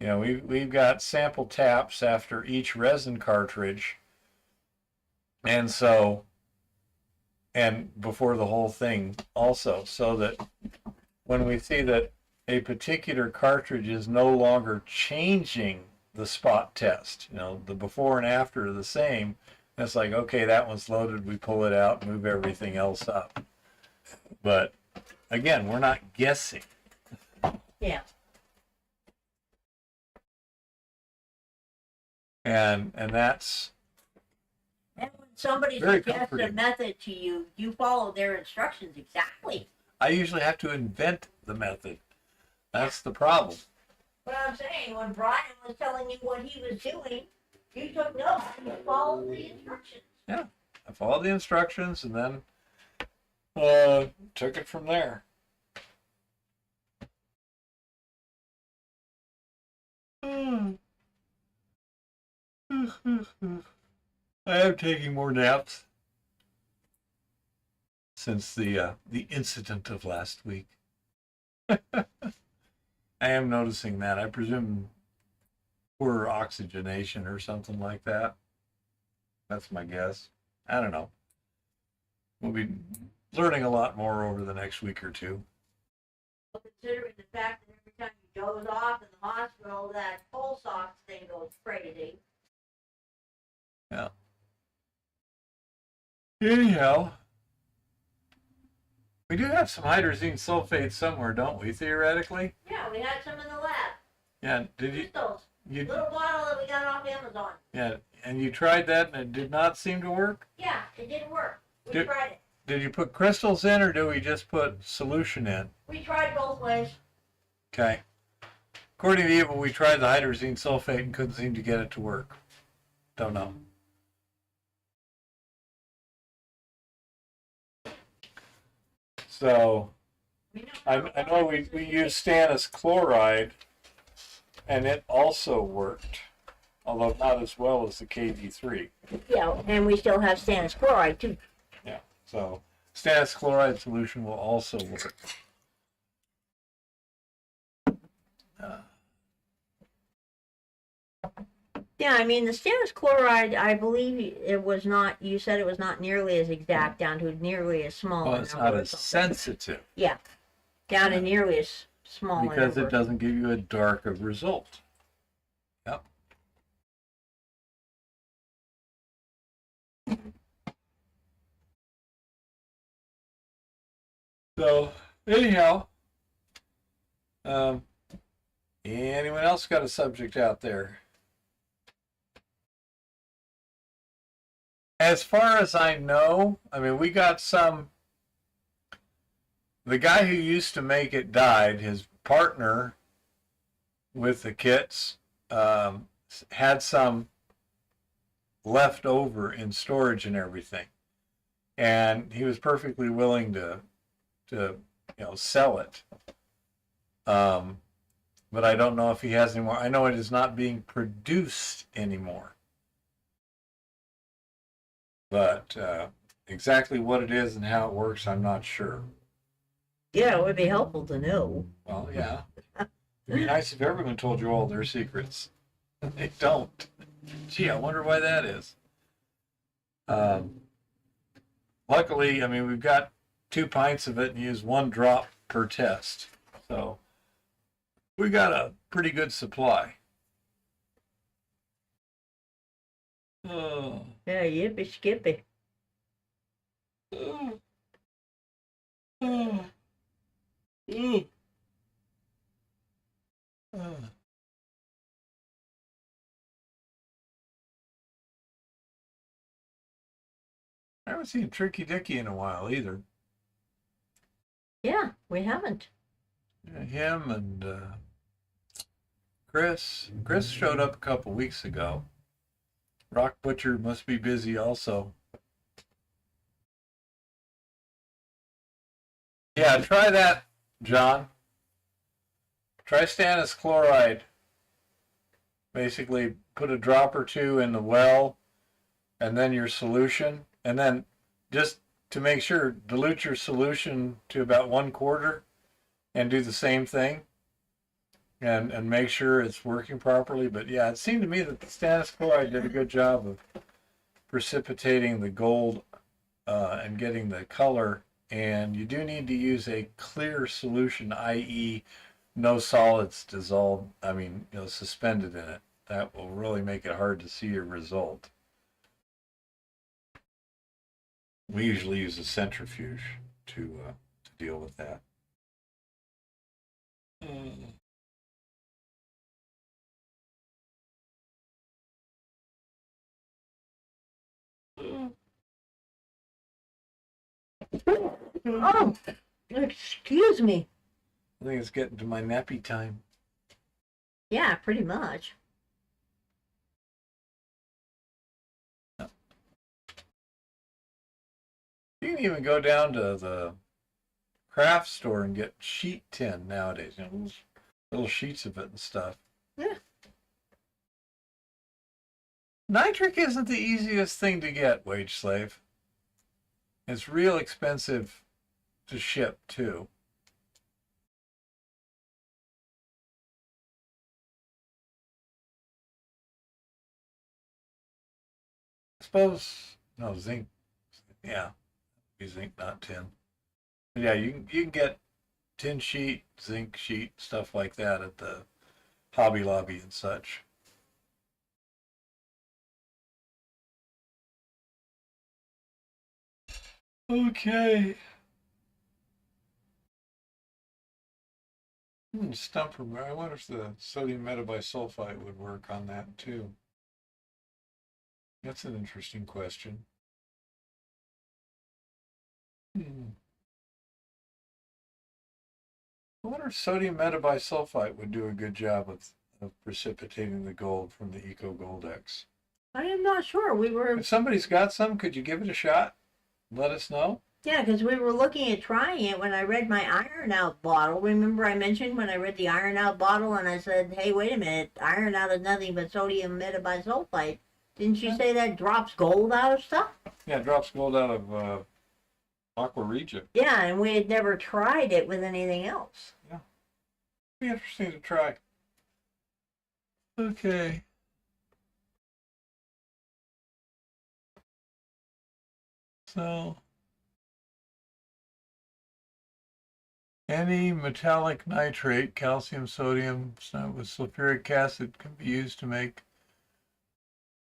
You know, we've got sample taps after each resin cartridge, and so, and before the whole thing also, so that when we see that a particular cartridge is no longer changing the spot test, you know, the before and after are the same, it's like, okay, that one's loaded, we pull it out, move everything else up. But again, we're not guessing. Yeah. And that's And when somebody very suggests comforting. a method to you, you follow their instructions exactly. I usually have to invent the method. That's the problem. But I'm saying, when Brian was telling you what he was doing, you took notes and you followed the instructions. Yeah, I followed the instructions and then took it from there. I am taking more naps since the incident of last week. I am noticing that. I presume poor oxygenation or something like that. That's my guess. I don't know. We'll be learning a lot more over the next week or two. Considering the fact that every time you doze off in the hospital, that pulse ox thing goes crazy. Yeah. Anyhow, we do have some hydrazine sulfate somewhere, don't we, theoretically? Yeah, we had some in the lab. Yeah, did you? Crystals. You Little bottle that we got off Amazon. yeah, and you tried that and it did not seem to work? Yeah, it didn't work. We Did- tried it. Did you put crystals in or do we just put solution in? We tried both ways. Okay. According to Eva, we tried the hydrazine sulfate and couldn't seem to get it to work. Don't know. So, I know we used stannous chloride and it also worked, although not as well as the KD3. Yeah, and we still have stannous chloride too. Yeah, so stannous chloride solution will also work. Yeah, I mean the stannous chloride, I believe it was not. You said it was not nearly as exact, down to nearly as small. Well, a it's number not or as something. sensitive Yeah, down to nearly as small. because a it number. doesn't give you a dark of result. Yep. So anyhow, anyone else got a subject out there? As far as I know, I mean, we got some. The guy who used to make it died. His partner with the kits had some left over in storage and everything, and he was perfectly willing to sell it. But I don't know if he has any more. I know it is not being produced anymore. But exactly what it is and how it works, I'm not sure. Yeah, it would be helpful to know. Well, yeah. It'd be nice if everyone told you all their secrets. They don't. Gee, I wonder why that is. Luckily, I mean, we've got 2 pints of it and use 1 drop per test. So we got a pretty good supply. Oh. Yeah, yippee skippy. Oh. Oh. Oh. Oh. I haven't seen Tricky Dicky in a while either. Yeah, we haven't. Him and Chris. Chris showed up a couple weeks ago. Rock Butcher must be busy also. Yeah, try that, John. Try stannous chloride. basically put a drop or two in the well, and then your solution, and then just to make sure, dilute your solution to about 1/4 and do the same thing, and make sure it's working properly. But yeah, it seemed to me that the stannous chloride did a good job of precipitating the gold and getting the color. And you do need to use a clear solution, i.e. no solids dissolved, suspended in it. That will really make it hard to see your result. We usually use a centrifuge to deal with that. Oh, excuse me. I think it's getting to my nappy time. Yeah, pretty much. You can even go down to the craft store and get sheet tin nowadays. Little sheets of it and stuff. Yeah. Nitric isn't the easiest thing to get, wage slave. It's real expensive to ship too. I suppose no zinc. Yeah, be zinc, not tin. But yeah, you can get tin sheet, zinc sheet, stuff like that at the Hobby Lobby and such. Okay. Stumper. I wonder if the sodium metabisulfite would work on that too. That's an interesting question. I wonder if sodium metabisulfite would do a good job of precipitating the gold from the Eco Gold X. I am not sure. If somebody's got some, could you give it a shot? Let us know. Yeah, because we were looking at trying it when I read my iron out bottle. Remember I mentioned when I read the iron out bottle and I said, hey, wait a minute, iron out is nothing but sodium metabisulfite. Didn't you say that drops gold out of stuff? Yeah, it drops gold out of aqua regia. Yeah, and we had never tried it with anything else. Yeah. Be interesting to try. Okay. So, any metallic nitrate, calcium, sodium, with sulfuric acid can be used to make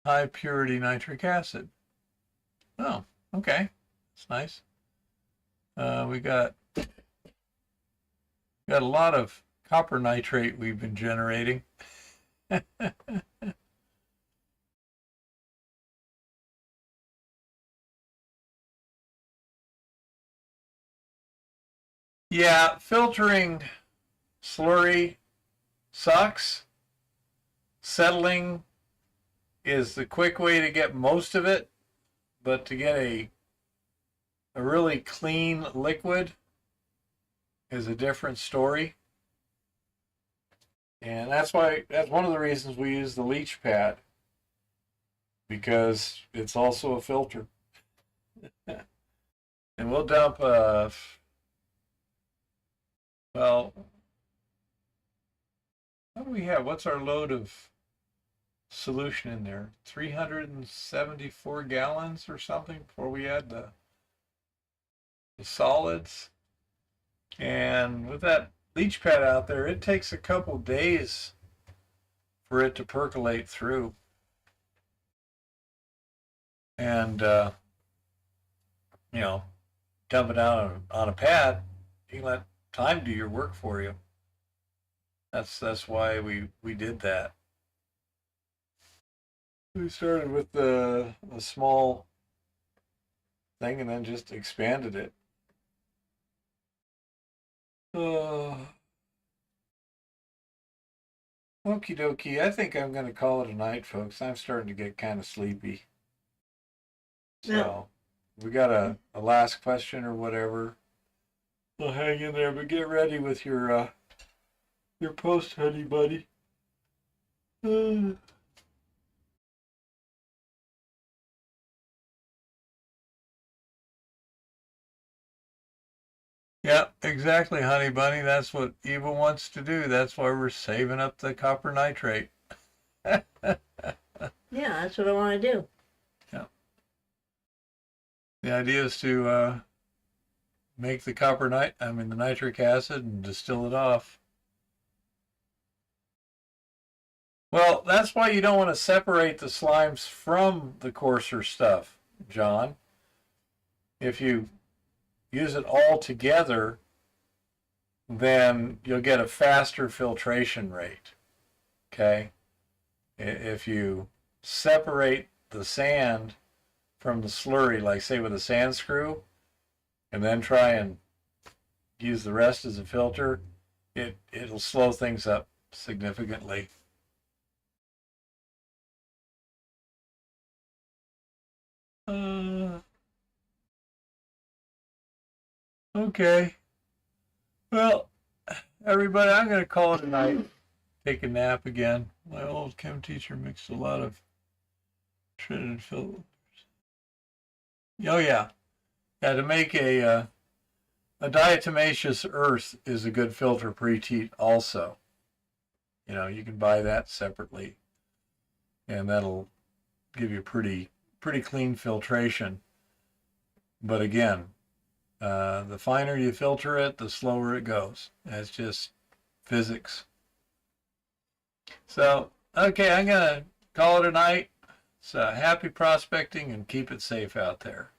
high purity nitric acid. Oh, okay. That's nice. We got a lot of copper nitrate we've been generating. Yeah, filtering slurry sucks. Settling is the quick way to get most of it, but to get a really clean liquid is a different story. And that's one of the reasons we use the leach pad, because it's also a filter. And we'll dump well, what do we have? What's our load of solution in there? 374 gallons or something before we add the solids. And with that leach pad out there, it takes a couple days for it to percolate through. And, dump it out on a pad, you can let time do your work for you. That's why we did that. We started with a small thing and then just expanded it. Okie dokie. I think I'm going to call it a night, folks. I'm starting to get kind of sleepy. So, we got a last question or whatever. I'll hang in there, but get ready with your post, honey buddy. Mm. Yeah, exactly, honey bunny. That's what Eva wants to do. That's why we're saving up the copper nitrate. Yeah, that's what I want to do. Yeah. The idea is to make the the nitric acid and distill it off. Well, that's why you don't want to separate the slimes from the coarser stuff, John. If you use it all together, then you'll get a faster filtration rate. Okay? If you separate the sand from the slurry, like say with a sand screw, and then try and use the rest as a filter, it'll slow things up significantly. Okay. Well, everybody, I'm going to call it a night. Take a nap again. My old chem teacher mixed a lot of shredded filters. Oh yeah, yeah. To make a diatomaceous earth is a good filter preheat also. You know, you can buy that separately, and that'll give you pretty clean filtration. But again, the finer you filter it, the slower it goes. That's just physics. So, okay, I'm going to call it a night. So, happy prospecting and keep it safe out there.